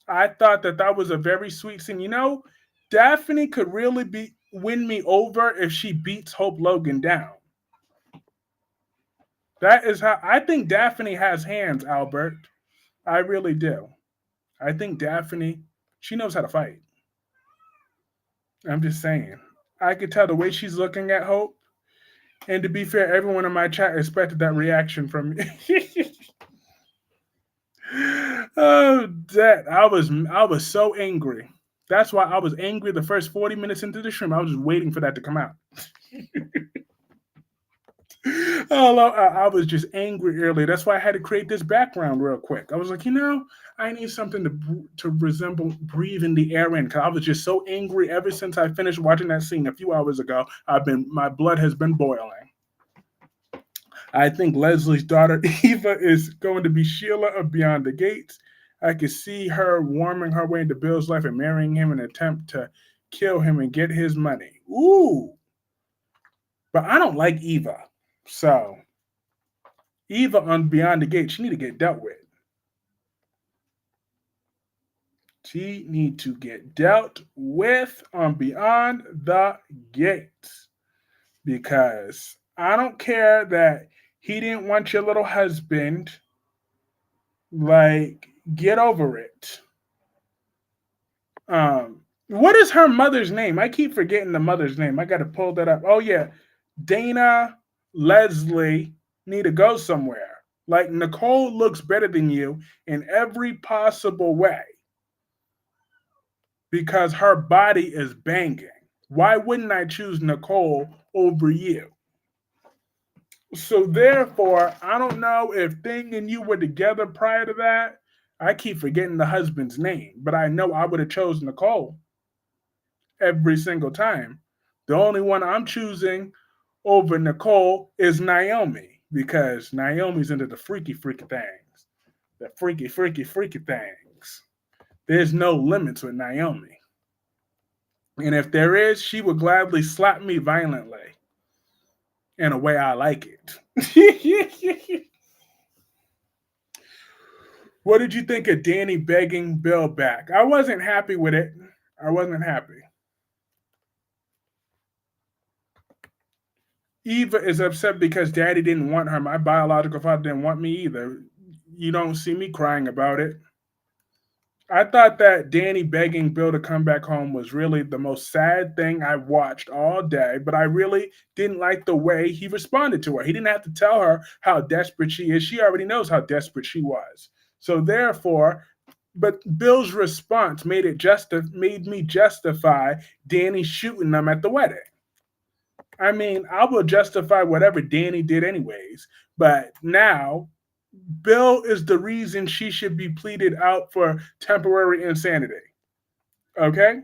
I thought that was a very sweet scene. You know, Daphne could really win me over if she beats Hope Logan down. That is how I think Daphne has hands, Albert. I really do. I think Daphne, she knows how to fight. I'm just saying. I could tell the way she's looking at Hope. And to be fair, everyone in my chat expected that reaction from me. Oh, that I was so angry. That's why I was angry the first 40 minutes into the stream. I was just waiting for that to come out. I was just angry earlier. That's why I had to create this background real quick. I was like, I need something to resemble breathe in the air in, because I was just so angry ever since I finished watching that scene a few hours ago. My blood has been boiling. I think Leslie's daughter Eva is going to be Sheila of Beyond the Gates. I could see her warming her way into Bill's life and marrying him in an attempt to kill him and get his money. Ooh, but I don't like Eva. So Eva on Beyond the Gates, she need to get dealt with. She need to get dealt with on Beyond the Gates because I don't care that he didn't want your little husband. Like, get over it. What is her mother's name? I keep forgetting the mother's name. I got to pull that up. Oh yeah, Dana Leslie need to go somewhere. Like Nicole looks better than you in every possible way because her body is banging. Why wouldn't I choose Nicole over you? So therefore, I don't know if Thing and you were together prior to that. I keep forgetting the husband's name, but I know I would have chosen Nicole every single time. The only one I'm choosing over Nicole is Naomi because Naomi's into the freaky, freaky things. The freaky, freaky, freaky things. There's no limits with Naomi. And if there is, she would gladly slap me violently in a way I like it. What did you think of Danny begging Bill back? I wasn't happy with it. I wasn't happy. Eva is upset because daddy didn't want her. My biological father didn't want me either. You don't see me crying about it. I thought that Danny begging Bill to come back home was really the most sad thing I watched all day, but I really didn't like the way he responded to her. He didn't have to tell her how desperate she is. She already knows how desperate she was. So therefore, but Bill's response made me justify Danny shooting them at the wedding. I mean, I will justify whatever Danny did anyways, but now Bill is the reason she should be pleaded out for temporary insanity. Okay?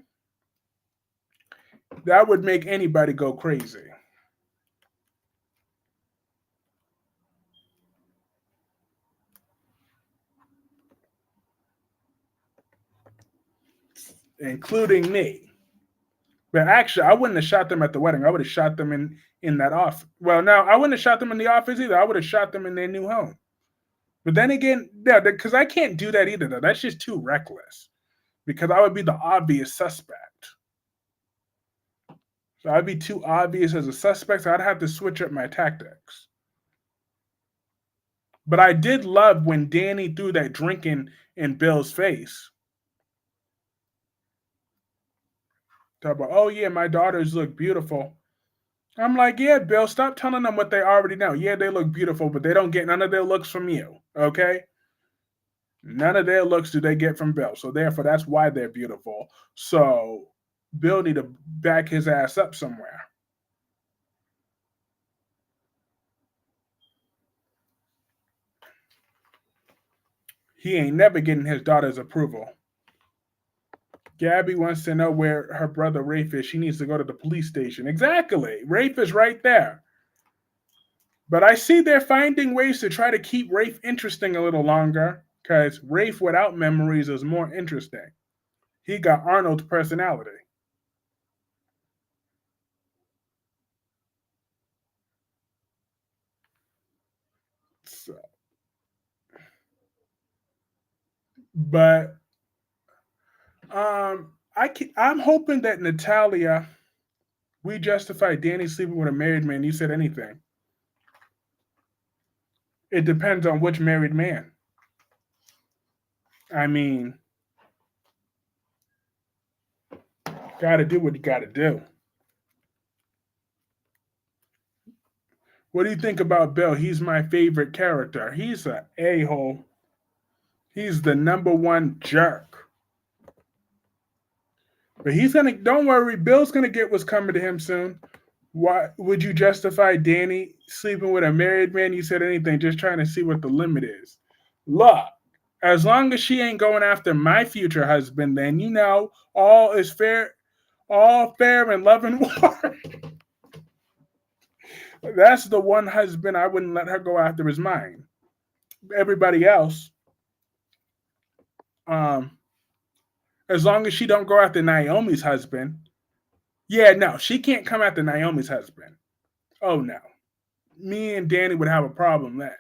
That would make anybody go crazy. Including me. But actually, I wouldn't have shot them at the wedding. I would have shot them in that office. Well, no, I wouldn't have shot them in the office either. I would have shot them in their new home. But then again, yeah, because I can't do that either, though. That's just too reckless. Because I would be the obvious suspect. So I'd be too obvious as a suspect, so I'd have to switch up my tactics. But I did love when Danny threw that drink in Bill's face. Talk about, oh yeah, my daughters look beautiful. I'm like, yeah, Bill, stop telling them what they already know. Yeah, they look beautiful, but they don't get none of their looks from you. Okay? None of their looks do they get from Bill. So therefore, that's why they're beautiful. So Bill need to back his ass up somewhere. He ain't never getting his daughter's approval. Gabby wants to know where her brother Rafe is. She needs to go to the police station. Exactly. Rafe is right there. But I see they're finding ways to try to keep Rafe interesting a little longer because Rafe without memories is more interesting. He got Arnold's personality. So, but I'm hoping that Natalia, we justify Danny sleeping with a married man. You said anything. It depends on which married man. I mean, gotta do what you gotta do. What do you think about Bill? He's my favorite character. He's a a-hole. He's the number one jerk. But he's gonna don't worry, Bill's gonna get what's coming to him soon. Why would you justify Danny sleeping with a married man? You said anything, just trying to see what the limit is. Look, as long as she ain't going after my future husband, then you know all is fair, all fair and love and war. That's the one husband I wouldn't let her go after is mine. Everybody else, um, as long as she don't go after Naomi's husband, yeah, no, she can't come after Naomi's husband. Oh no, me and Danny would have a problem then.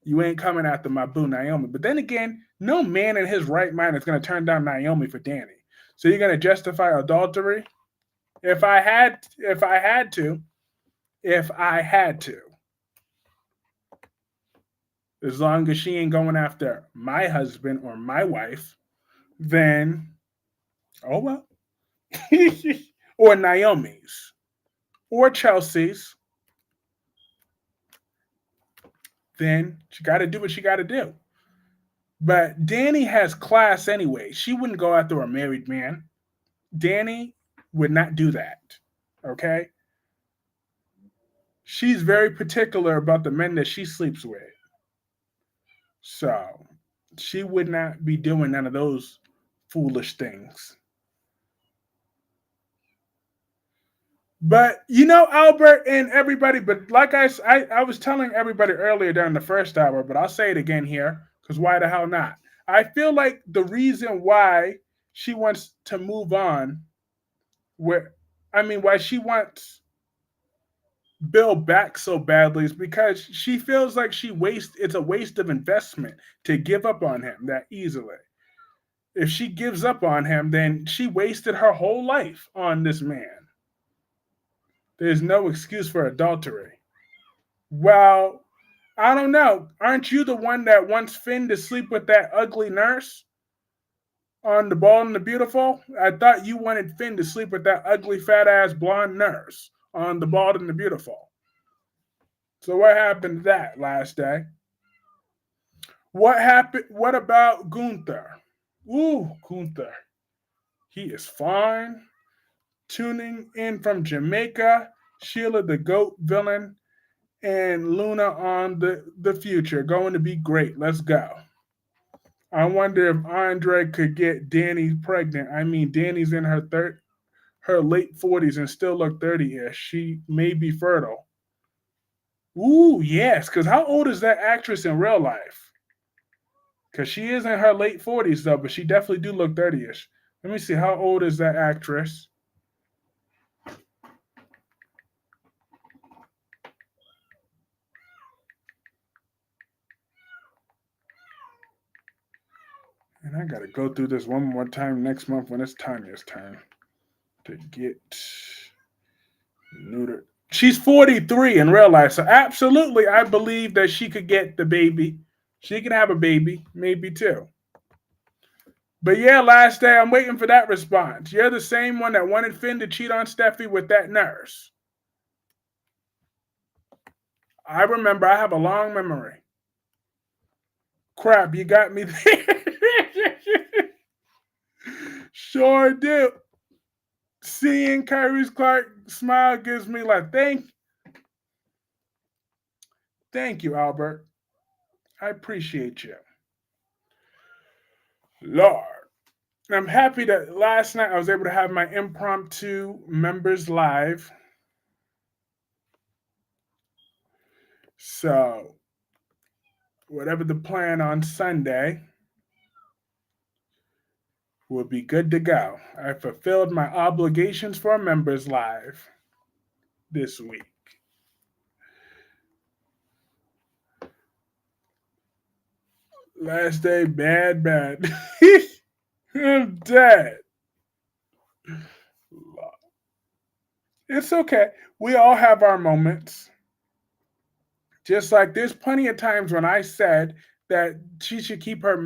You ain't coming after my boo Naomi. But then again, no man in his right mind is gonna turn down Naomi for Danny. So you're gonna justify adultery? If I had to, as long as she ain't going after my husband or my wife, then oh well. Or Naomi's or Chelsea's, then she got to do what she got to do. But Danny has class anyway. She wouldn't go after a married man. Danny would not do that. Okay? She's very particular about the men that she sleeps with. So she would not be doing none of those foolish things. But Albert and everybody, but like I was telling everybody earlier during the first hour, but I'll say it again here because why the hell not? I feel like the reason why she wants to move on, where why she wants Bill back so badly is because she feels like it's a waste of investment to give up on him that easily. If she gives up on him, then she wasted her whole life on this man. There's no excuse for adultery. Well, I don't know. Aren't you the one that wants Finn to sleep with that ugly nurse on The Bald and the Beautiful? I thought you wanted Finn to sleep with that ugly fat ass blonde nurse on The Bald and the Beautiful. So what happened to that last day? What happened? What about Gunther? Ooh, Gunther. He is fine. Tuning in from Jamaica, Sheila the Goat villain, and Luna on the future. Going to be great. Let's go. I wonder if Andre could get Danny pregnant. Danny's in her late 40s and still look 30-ish. She may be fertile. Ooh, yes. Because how old is that actress in real life? Because she is in her late 40s though, but she definitely do look 30-ish. Let me see. How old is that actress? And I gotta go through this one more time next month when it's Tanya's turn to get neutered. She's 43 in real life, so absolutely, I believe that she could get the baby. She can have a baby, maybe two. But yeah, last day, I'm waiting for that response. You're the same one that wanted Finn to cheat on Steffi with that nurse. I remember, I have a long memory. Crap, you got me there. Sure do. Seeing Kyrie's Clark smile gives me like, thank you, Albert. I appreciate you. Lord. I'm happy that last night I was able to have my impromptu members live. So, whatever the plan on Sunday, will be good to go. I fulfilled my obligations for members live this week. Last day, bad. I'm dead. It's okay. We all have our moments. Just like there's plenty of times when I said that she should keep her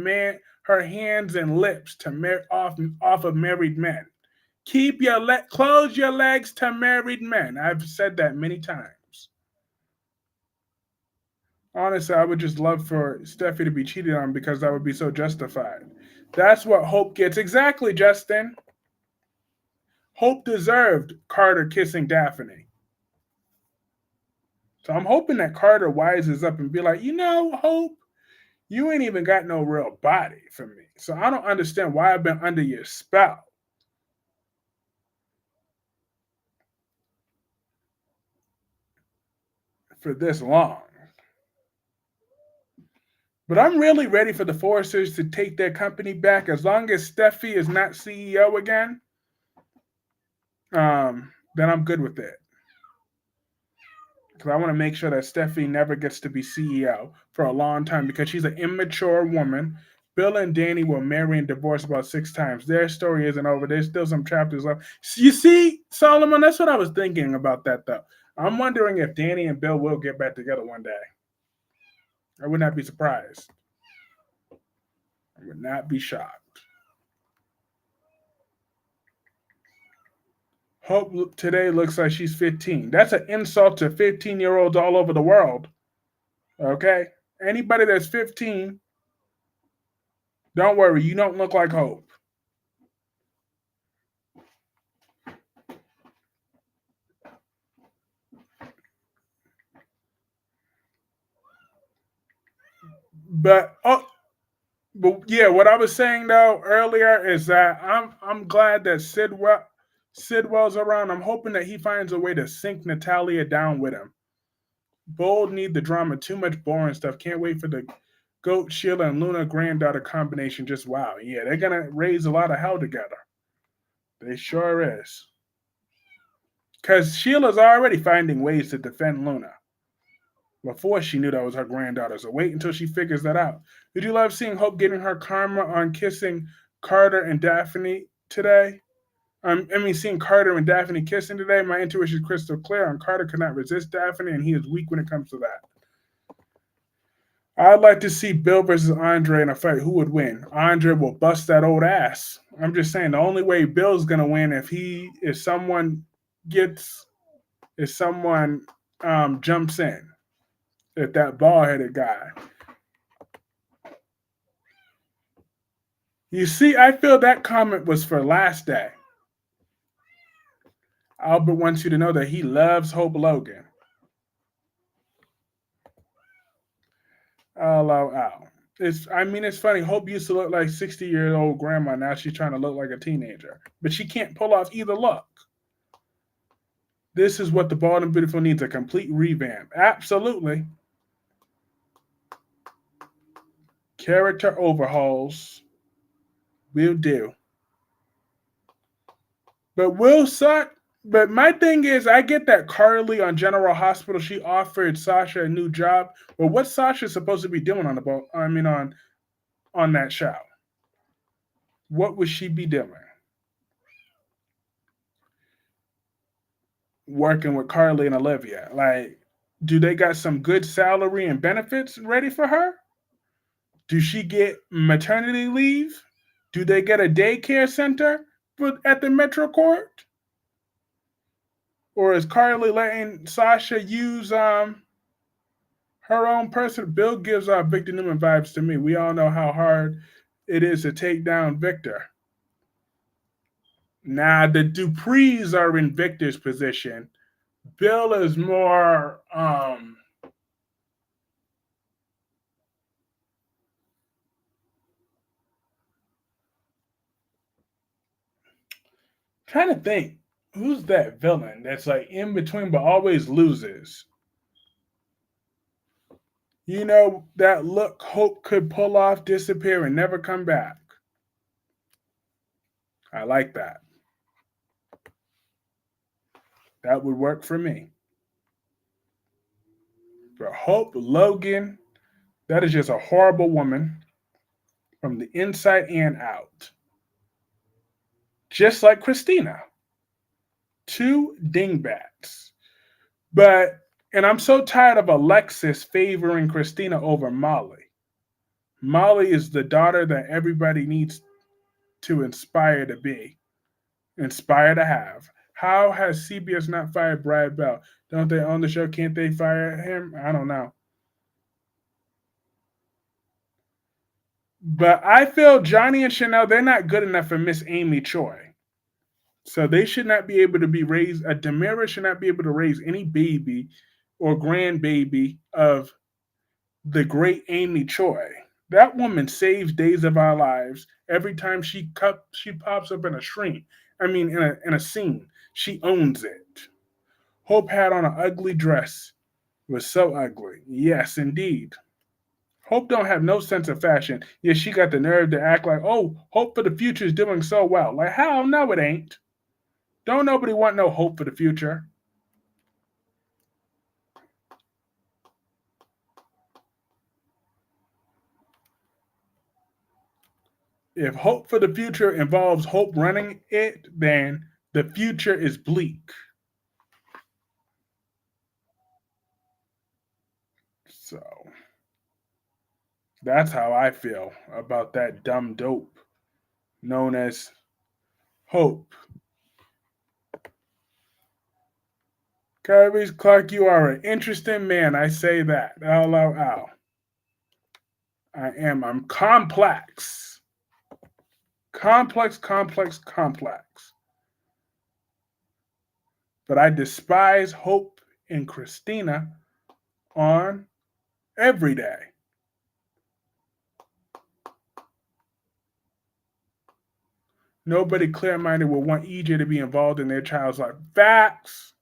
hands and lips off of married men. Close your legs to married men. I've said that many times. Honestly, I would just love for Steffi to be cheated on because that would be so justified. That's what Hope gets. Exactly, Justin. Hope deserved Carter kissing Daphne. So I'm hoping that Carter wises up and be like, Hope, you ain't even got no real body for me. So I don't understand why I've been under your spell. for this long. But I'm really ready for the Foresters to take their company back. As long as Steffi is not CEO again, then I'm good with it. Because I want to make sure that Steffi never gets to be CEO for a long time because she's an immature woman. Bill and Danny will marry and divorce about 6 times. Their story isn't over. There's still some chapters left. You see, Solomon, that's what I was thinking about that, though. I'm wondering if Danny and Bill will get back together one day. I would not be surprised. I would not be shocked. Hope today looks like she's 15. That's an insult to 15-year-olds all over the world. Okay? Anybody that's 15, don't worry, you don't look like Hope. But but yeah, what I was saying though earlier is that I'm glad that Sidwell's around. I'm hoping that he finds a way to sink Natalia down with him. Bold need the drama. Too much boring stuff. Can't wait for the Goat, Sheila, and Luna granddaughter combination. Just wow. Yeah, they're gonna raise a lot of hell together. They sure is. Cause Sheila's already finding ways to defend Luna before she knew that was her granddaughter. So wait until she figures that out. Did you love seeing Hope getting her karma on kissing Carter and Daphne today? Seeing Carter and Daphne kissing today, my intuition is crystal clear. And Carter could not resist Daphne, and he is weak when it comes to that. I'd like to see Bill versus Andre in a fight. Who would win? Andre will bust that old ass. I'm just saying the only way Bill's gonna win if someone gets if someone jumps in. If that bald headed guy. You see, I feel that comment was for last day. Albert wants you to know that he loves Hope Logan. Oh. It's funny. Hope used to look like 60-year-old grandma. Now she's trying to look like a teenager. But she can't pull off either look. This is what the Bald and Beautiful needs, a complete revamp. Absolutely. Character overhauls will do. But But my thing is, I get that Carly on General Hospital, she offered Sasha a new job. But what's Sasha supposed to be doing on that show? What would she be doing? Working with Carly and Olivia. Like, do they got some good salary and benefits ready for her? Do she get maternity leave? Do they get a daycare center at the Metro Court? Or is Carly letting Sasha use her own person? Bill gives Victor Newman vibes to me. We all know how hard it is to take down Victor. Now the Duprees are in Victor's position. Bill is more trying to think who's that villain that's like in between but always loses. You know, that look Hope could pull off, disappear, and never come back. I like that. That would work for me. For Hope Logan, that is just a horrible woman from the inside and out. Just like Christina. Two dingbats. And I'm so tired of Alexis favoring Christina over Molly. Molly is the daughter that everybody needs to inspire to have. How has CBS not fired Brad Bell? Don't they own the show? Can't they fire him? I don't know. But I feel Johnny and Chanel, they're not good enough for Miss Amy Choi. So they should not be able to be raised. A Demira should not be able to raise any baby or grandbaby of the great Amy Choi. That woman saves days of our lives every time she pops up in a scene. In a scene, she owns it. Hope had on an ugly dress was so ugly. Yes, indeed. Hope don't have no sense of fashion. Yet she got the nerve to act like, oh, Hope for the future is doing so well. Like, how? No, it ain't. Don't nobody want no hope for the future. If hope for the future involves Hope running it, then the future is bleak. So that's how I feel about that dumb dope known as Hope. Kirby Clark, you are an interesting man. I say that. LOL. I am. I'm complex. Complex, complex, complex. But I despise Hope and Christina on every day. Nobody clear minded will want EJ to be involved in their child's life. Facts.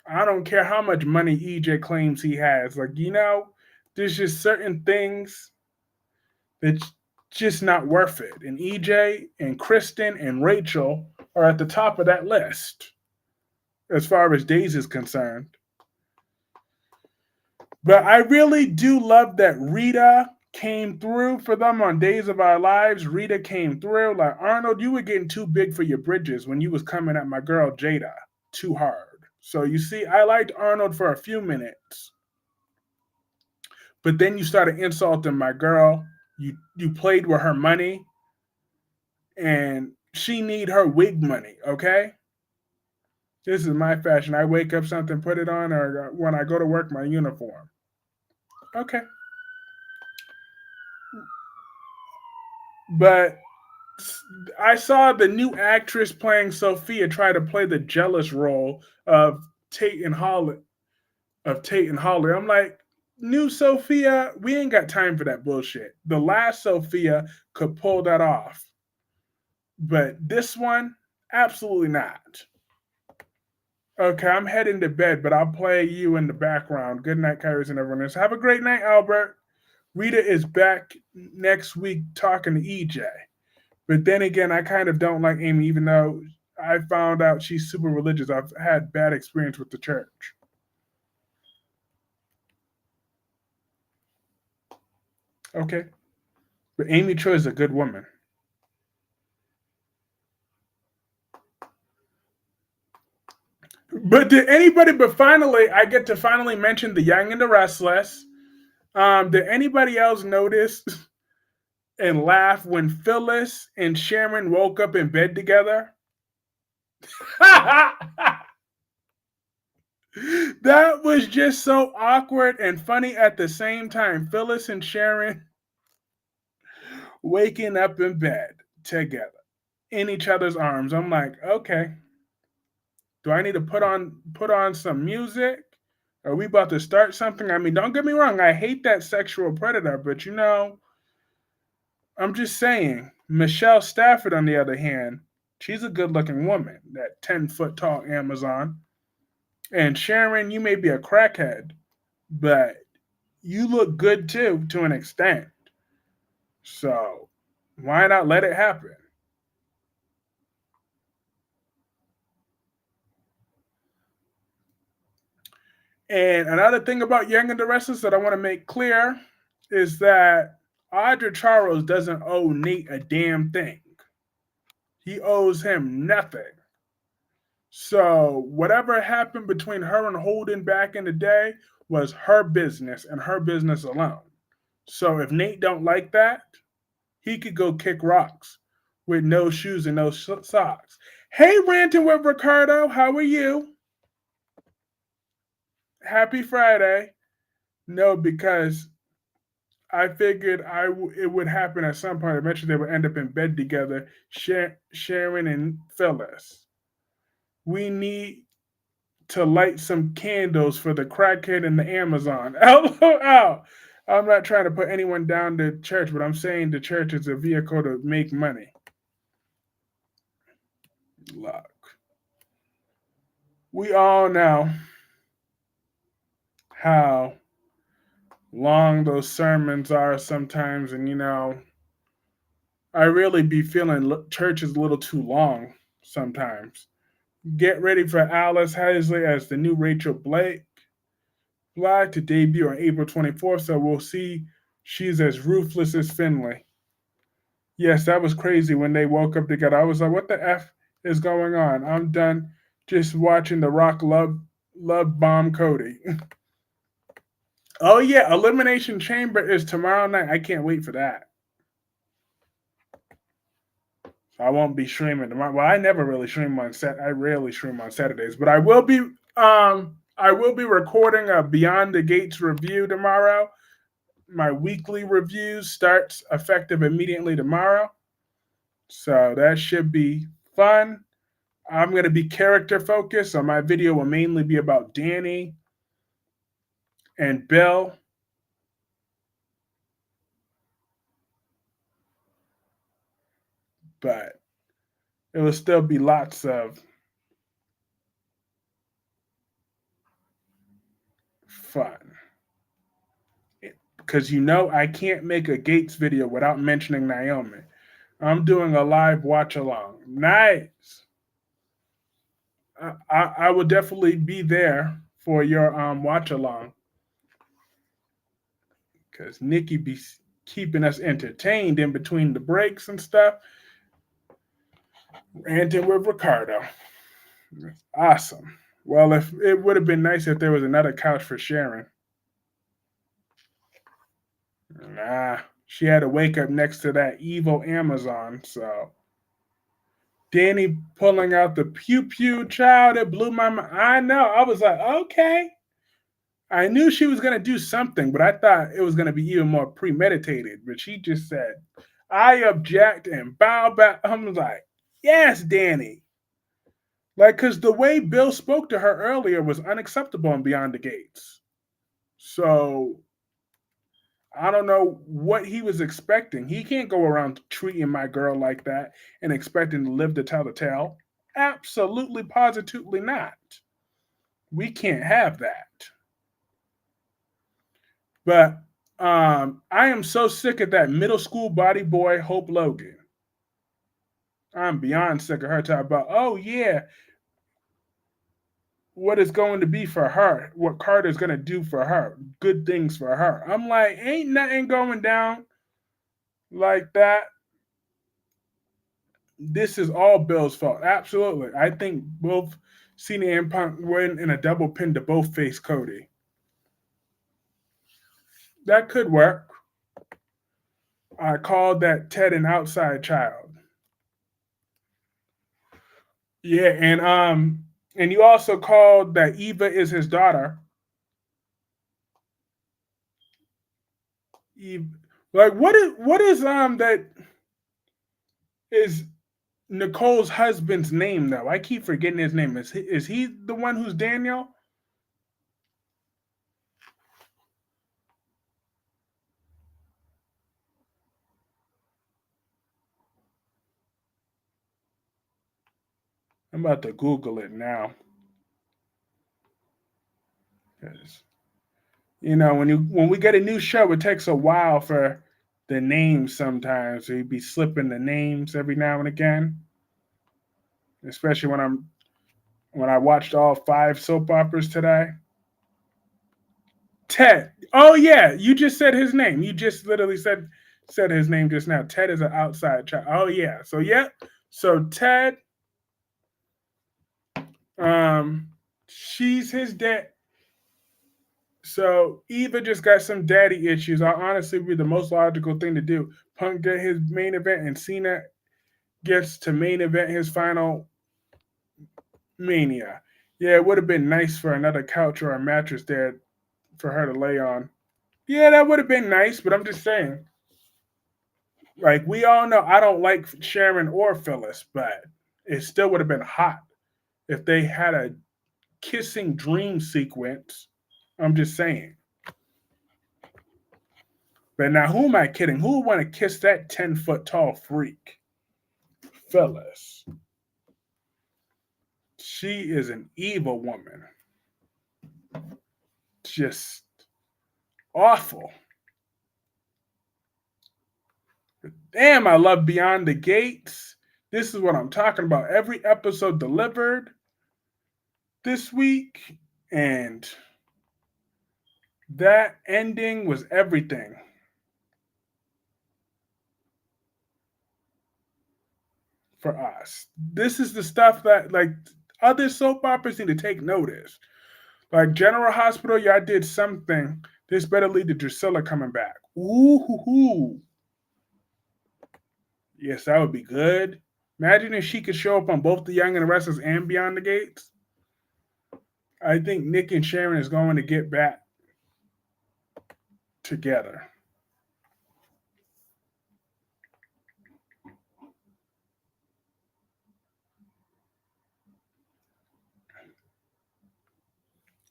I don't care how much money EJ claims he has. Like, there's just certain things that's just not worth it. And EJ and Kristen and Rachel are at the top of that list as far as Days is concerned. But I really do love that Rita came through for them on Days of Our Lives. Rita came through. Like, Arnold, you were getting too big for your bridges when you was coming at my girl Jada too hard. So you see, I liked Arnold for a few minutes. But then you started insulting my girl. You played with her money and she need her wig money, okay? This is my fashion. I wake up something, put it on, or when I go to work, my uniform. Okay. But I saw the new actress playing Sophia try to play the jealous role of Tate and Holly. I'm like, new Sophia, we ain't got time for that bullshit. The last Sophia could pull that off. But this one, absolutely not. Okay, I'm heading to bed, but I'll play you in the background. Good night, Kairos and everyone else. Have a great night, Albert. Rita is back next week talking to EJ. But then again, I kind of don't like Amy, even though I found out she's super religious. I've had bad experience with the church. Okay. But Amy Choi is a good woman. But did anybody, but finally, I get to finally mention The Young and the Restless. Did anybody else notice and laugh when Phyllis and Sharon woke up in bed together? That was just so awkward and funny at the same time. Phyllis and Sharon waking up in bed together in each other's arms. I'm like, okay, do I need to put on some music? Are we about to start something? I mean, don't get me wrong, I hate that sexual predator, but I'm just saying, Michelle Stafford, on the other hand, she's a good looking woman, that 10-foot tall Amazon. And Sharon, you may be a crackhead, but you look good too, to an extent. So why not let it happen? And another thing about Young and the Restless that I want to make clear is that Audra Charles doesn't owe Nate a damn thing. He owes him nothing. So whatever happened between her and Holden back in the day was her business and her business alone. So if Nate don't like that, he could go kick rocks with no shoes and no socks. Hey, ranting with Ricardo, how are you? Happy Friday. No, because I figured it would happen at some point. Eventually, they would end up in bed together, Sharon and Phyllis. We need to light some candles for the crackhead in the Amazon. LOL. I'm not trying to put anyone down to church, but I'm saying the church is a vehicle to make money. Look, we all know how long those sermons are sometimes, and I really be feeling church is a little too long sometimes. Get ready for Alice Hazley as the new Rachel Black to debut on April 24th, so we'll see she's as ruthless as Finley. Yes, that was crazy when they woke up together. I was like, what the F is going on? I'm done just watching The Rock love bomb Cody. Oh yeah, Elimination Chamber is tomorrow night. I can't wait for that. I won't be streaming tomorrow. Well, I never really stream on I rarely stream on Saturdays, but I will be recording a Beyond the Gates review tomorrow. My weekly reviews starts effective immediately tomorrow. So that should be fun. I'm going to be character focused, so my video will mainly be about Danny and Bill. But it will still be lots of fun. Because I can't make a Gates video without mentioning Naomi. I'm doing a live watch along. Nice. I will definitely be there for your watch along because Nikki be keeping us entertained in between the breaks and stuff. Ranting with Ricardo. Awesome. Well, if it would have been nice if there was another couch for Sharon. Nah, she had to wake up next to that evil Amazon, so. Danny pulling out the pew pew child, it blew my mind. I know. I was like, okay. I knew she was going to do something, but I thought it was going to be even more premeditated. But she just said, I object and bow back. I was like, yes, Danny. Like, because the way Bill spoke to her earlier was unacceptable and Beyond the Gates. So I don't know what he was expecting. He can't go around treating my girl like that and expecting to live to tell the tale. Absolutely, positively not. We can't have that. But I am so sick of that middle school body boy, Hope Logan. I'm beyond sick of her talking about, oh yeah, what it's going to be for her, what Carter's going to do for her, good things for her. I'm like, ain't nothing going down like that. This is all Bill's fault. Absolutely. I think both Cena and Punk went in a double pin to both face Cody. That could work. I called that Ted an outside child. Yeah, and you also called that Eva is his daughter. Eve, like what is that is Nicole's husband's name though? I keep forgetting his name. Is he the one who's Daniel? I'm about to Google it now. Because when we get a new show, it takes a while for the names sometimes. So you'd be slipping the names every now and again. Especially when I watched all 5 soap operas today. Ted. Oh yeah, you just said his name. You just literally said his name just now. Ted is an outside child. Oh yeah. So yeah. So Ted, she's his dad. So Eva just got some daddy issues. I honestly be the most logical thing to do. Punk get his main event, and Cena gets to main event his final Mania. Yeah, it would have been nice for another couch or a mattress there for her to lay on. Yeah, that would have been nice, but I'm just saying. Like we all know, I don't like Sharon or Phyllis, but it still would have been hot if they had a kissing dream sequence. I'm just saying. But now, who am I kidding? Who would want to kiss that 10-foot tall freak? Phyllis. She is an evil woman. just awful. Damn, I love Beyond the Gates. This is what I'm talking about. Every episode delivered this week, and that ending was everything for us. This is the stuff that, like, other soap operas need to take notice. Like General Hospital, y'all did something. This better lead to Drusilla coming back. Ooh, hoo, hoo. Yes, that would be good. Imagine if she could show up on both The Young and the Restless and Beyond the Gates. I think Nick and Sharon is going to get back together.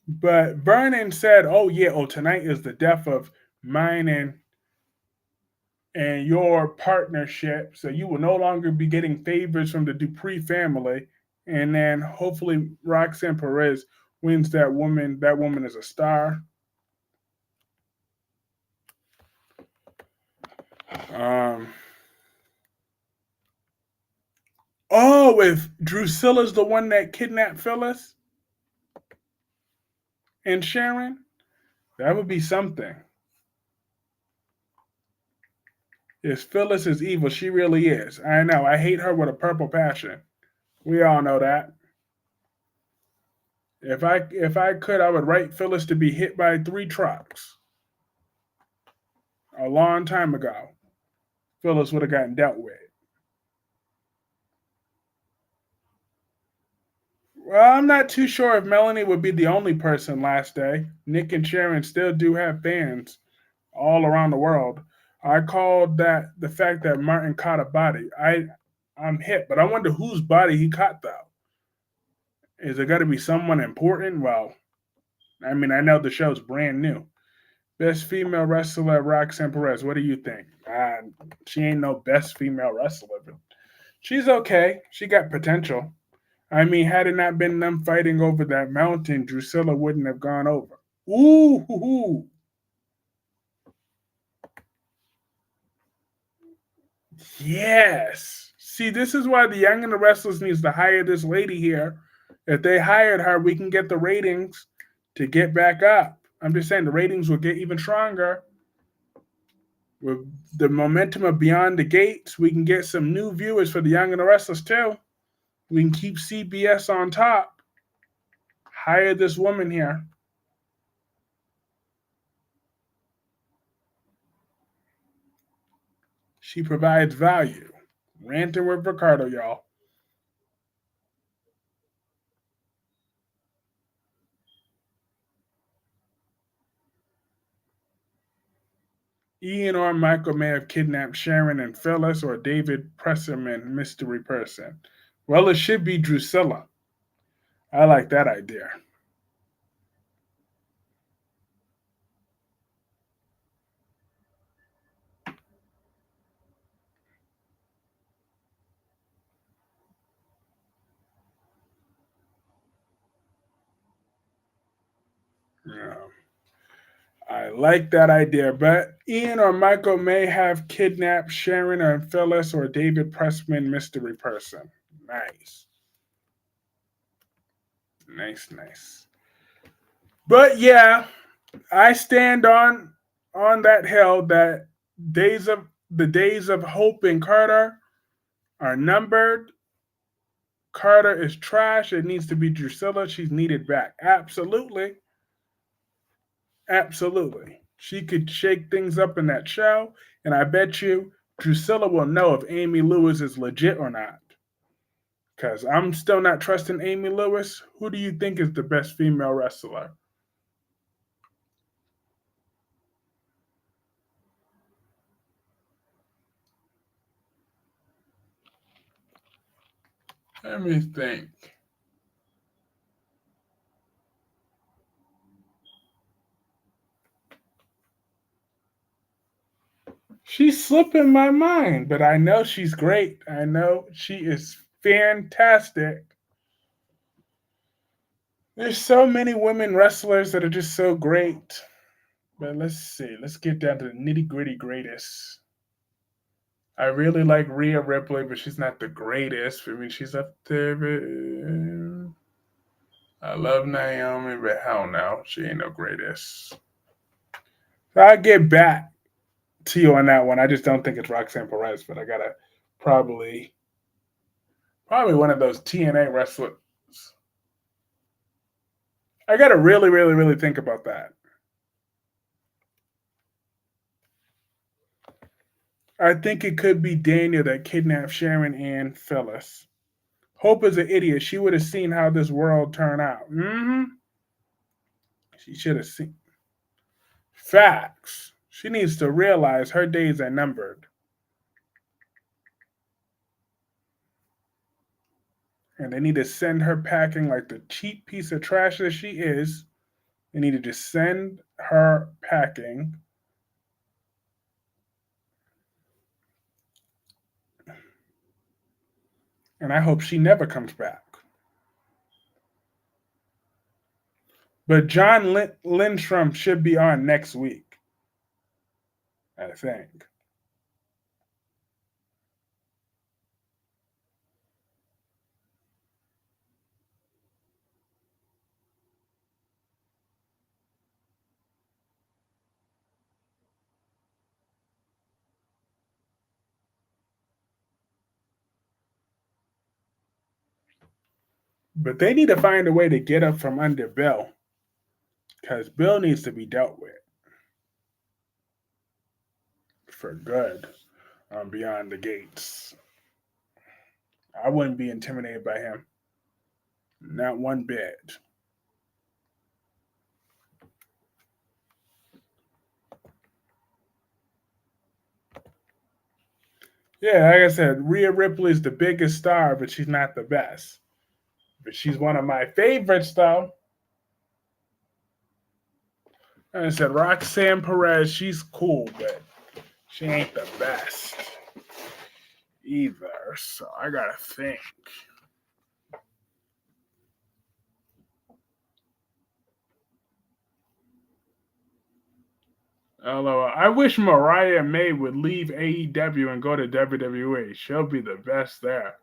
But Vernon said, "Oh yeah, oh tonight is the death of mine and your partnership, so you will no longer be getting favors from the Dupree family." And then hopefully Roxanne Perez wins that woman. That woman is a star. Um, oh, if Drusilla's the one that kidnapped Phyllis and Sharon, that would be something. Yes, Phyllis is evil. She really is. I know. I hate her with a purple passion. We all know that. If I could, I would write Phyllis to be hit by 3 trucks a long time ago. Phyllis would have gotten dealt with. Well, I'm not too sure if Melanie would be the only person last day. Nick and Sharon still do have fans all around the world. I called that the fact that Martin caught a body. I'm hit, but I wonder whose body he caught though. Is it got to be someone important? Well, I mean, I know the show's brand new. Best female wrestler, Roxanne Perez. What do you think? She ain't no best female wrestler, but she's okay. She got potential. I mean, had it not been them fighting over that mountain, Drusilla wouldn't have gone over. Ooh, hoo, hoo. Yes. See, this is why the Young and the Restless needs to hire this lady here. If they hired her, we can get the ratings to get back up. I'm just saying the ratings will get even stronger. With the momentum of Beyond the Gates, we can get some new viewers for the Young and the Restless too. We can keep CBS on top. Hire this woman here. She provides value. Ranting with Ricardo, y'all. Ian or Michael may have kidnapped Sharon and Phyllis, or David Presserman, mystery person. Well, it should be Drusilla. I like that idea. Yeah. I like that idea, but Ian or Michael may have kidnapped Sharon or Phyllis or David Pressman, mystery person. Nice. Nice, nice. But yeah, I stand on that hill that days of Hope and Carter are numbered. Carter is trash. It needs to be Drusilla. She's needed back. Absolutely. Absolutely. She could shake things up in that show, and I bet you Drusilla will know if Amy Lewis is legit or not. Because I'm still not trusting Amy Lewis. Who do you think is the best female wrestler? Let me think. She's slipping my mind, but I know she's great. I know she is fantastic. There's so many women wrestlers that are just so great. But let's see. Let's get down to the nitty gritty greatest. I really like Rhea Ripley, but she's not the greatest. For me, she's up there. I love Naomi, but hell no, she ain't no greatest. So I'll get back to you on that one. I just don't think it's Roxanne Perez, but I gotta probably probably one of those TNA wrestlers. I gotta really, really, really think about that. I think it could be Daniel that kidnapped Sharon and Phyllis. Hope is an idiot. She would have seen how this world turned out. She should have seen. Facts. She needs to realize her days are numbered. And they need to send her packing like the cheap piece of trash that she is. They need to just send her packing. And I hope she never comes back. But John Lindstrom should be on next week, I think. But they need to find a way to get up from under Bill because Bill needs to be dealt with for good on Beyond the Gates. I wouldn't be intimidated by him, not one bit. Yeah, like I said, Rhea Ripley is the biggest star, but she's not the best. But she's one of my favorites, though. Like I said, Roxanne Perez, she's cool, but she ain't the best either. So I gotta think. Although I wish Mariah May would leave AEW and go to WWE. She'll be the best there.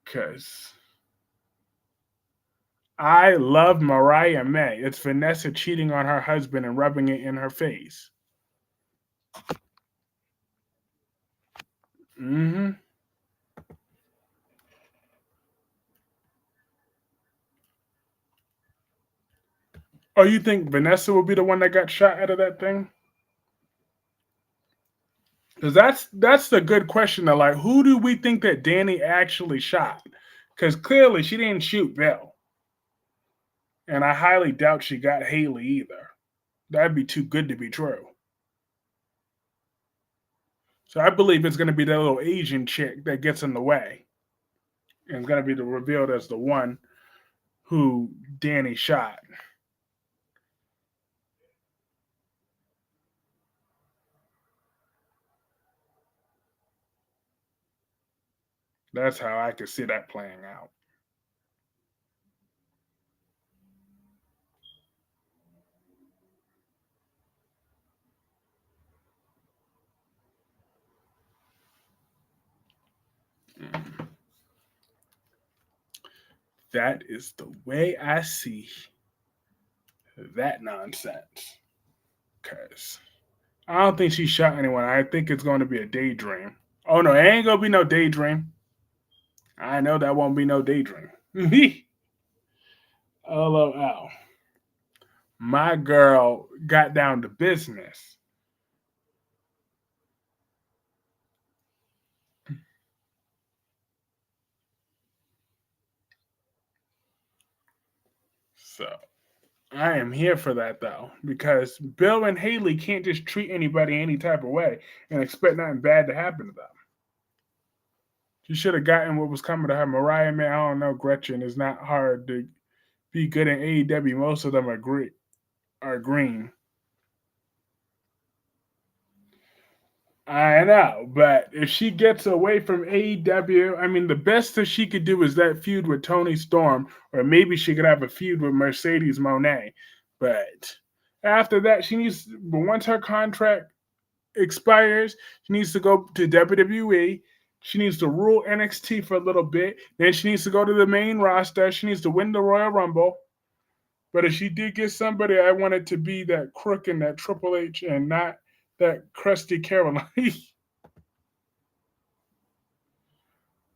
Because I love Mariah May. It's Vanessa cheating on her husband and rubbing it in her face. Mm-hmm. Oh, you think Vanessa will be the one that got shot out of that thing? Because that's the good question. Though. Like, who do we think that Danny actually shot? Because clearly she didn't shoot Bill, and I highly doubt she got Haley either. That'd be too good to be true. So I believe it's going to be that little Asian chick that gets in the way, and it's going to be revealed as the one who Danny shot. That's how I could see that playing out. Mm. That is the way I see that nonsense. Because I don't think she shot anyone. I think it's going to be a daydream. Oh, no, it ain't going to be no daydream. I know that won't be no daydream. LOL. My girl got down to business. So I am here for that though, because Bill and Haley can't just treat anybody any type of way and expect nothing bad to happen to them. She should have gotten what was coming to her. Mariah, man, I don't know. Gretchen is not hard to be good in AEW. Most of them are green. I know, but if she gets away from AEW, I mean, the best that she could do is that feud with Tony Storm, or maybe she could have a feud with Mercedes Moné. But after that, but once her contract expires, she needs to go to WWE. She needs to rule NXT for a little bit. Then she needs to go to the main roster. She needs to win the Royal Rumble. But if she did get somebody, I want it to be that Crook and that Triple H and not that crusty Caroline.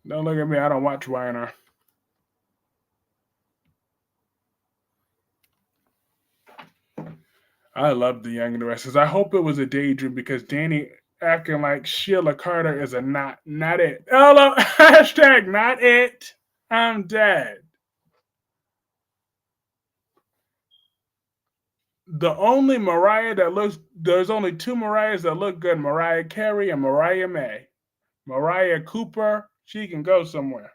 Don't look at me. I don't watch YNR. I love the Young and the Restless. I hope it was a daydream because Danny acting like Sheila Carter is a not it. Hello, hashtag not it. I'm dead. The only Mariah that looks, there's only two Mariahs that look good, Mariah Carey and Mariah May. Mariah Cooper, she can go somewhere.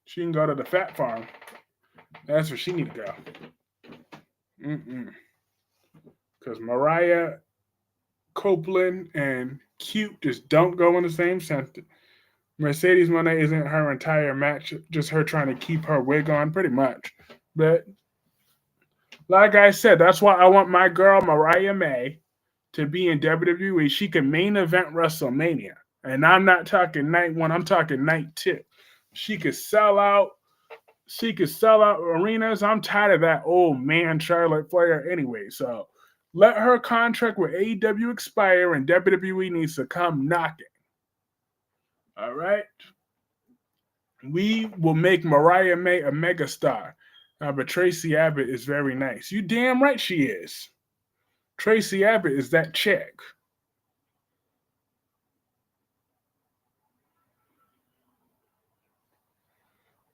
She can go to the Fat Farm. That's where she need to go. Because Mariah Copeland and cute just don't go in the same sentence. Mercedes Moné isn't her entire match, just her trying to keep her wig on, pretty much. But like I said, that's why I want my girl Mariah May to be in WWE. She can main event WrestleMania. And I'm not talking night one, I'm talking night two. She could sell out. She could sell out arenas. I'm tired of that old man Charlotte Flair anyway. So let her contract with AEW expire and WWE needs to come knocking. All right? We will make Mariah May a megastar. But Tracy Abbott is very nice. You damn right she is. Tracy Abbott is that chick.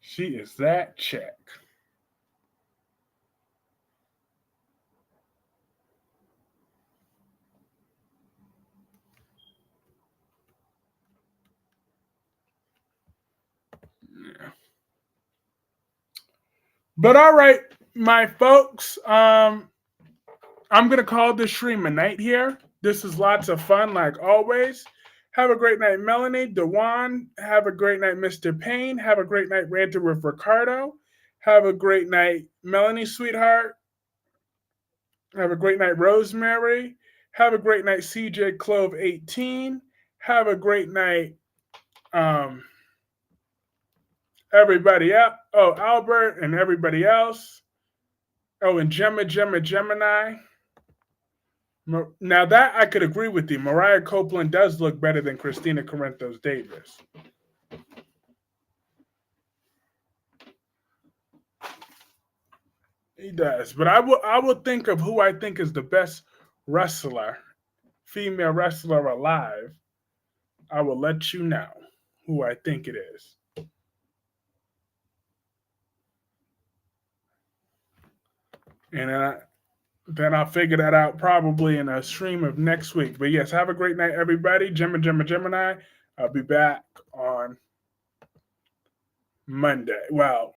She is that chick. Yeah. But all right, my folks, I'm gonna call this stream a night here. This is lots of fun, like always. Have a great night, Melanie, Dewan. Have a great night, Mr. Payne. Have a great night, Ranting with Ricardo. Have a great night, Melanie, sweetheart. Have a great night, Rosemary. Have a great night, CJ Clove 18. Have a great night, um, everybody else. Oh, Albert and everybody else. Oh, and Gemini. Now that I could agree with you. Mariah Copeland does look better than Christina Corinthos Davis. He does, but I will think of who I think is the best wrestler, female wrestler alive. I will let you know who I think it is. And then I'll figure that out probably in a stream of next week. But yes, have a great night, everybody. Gemini. I'll be back on Monday. Well,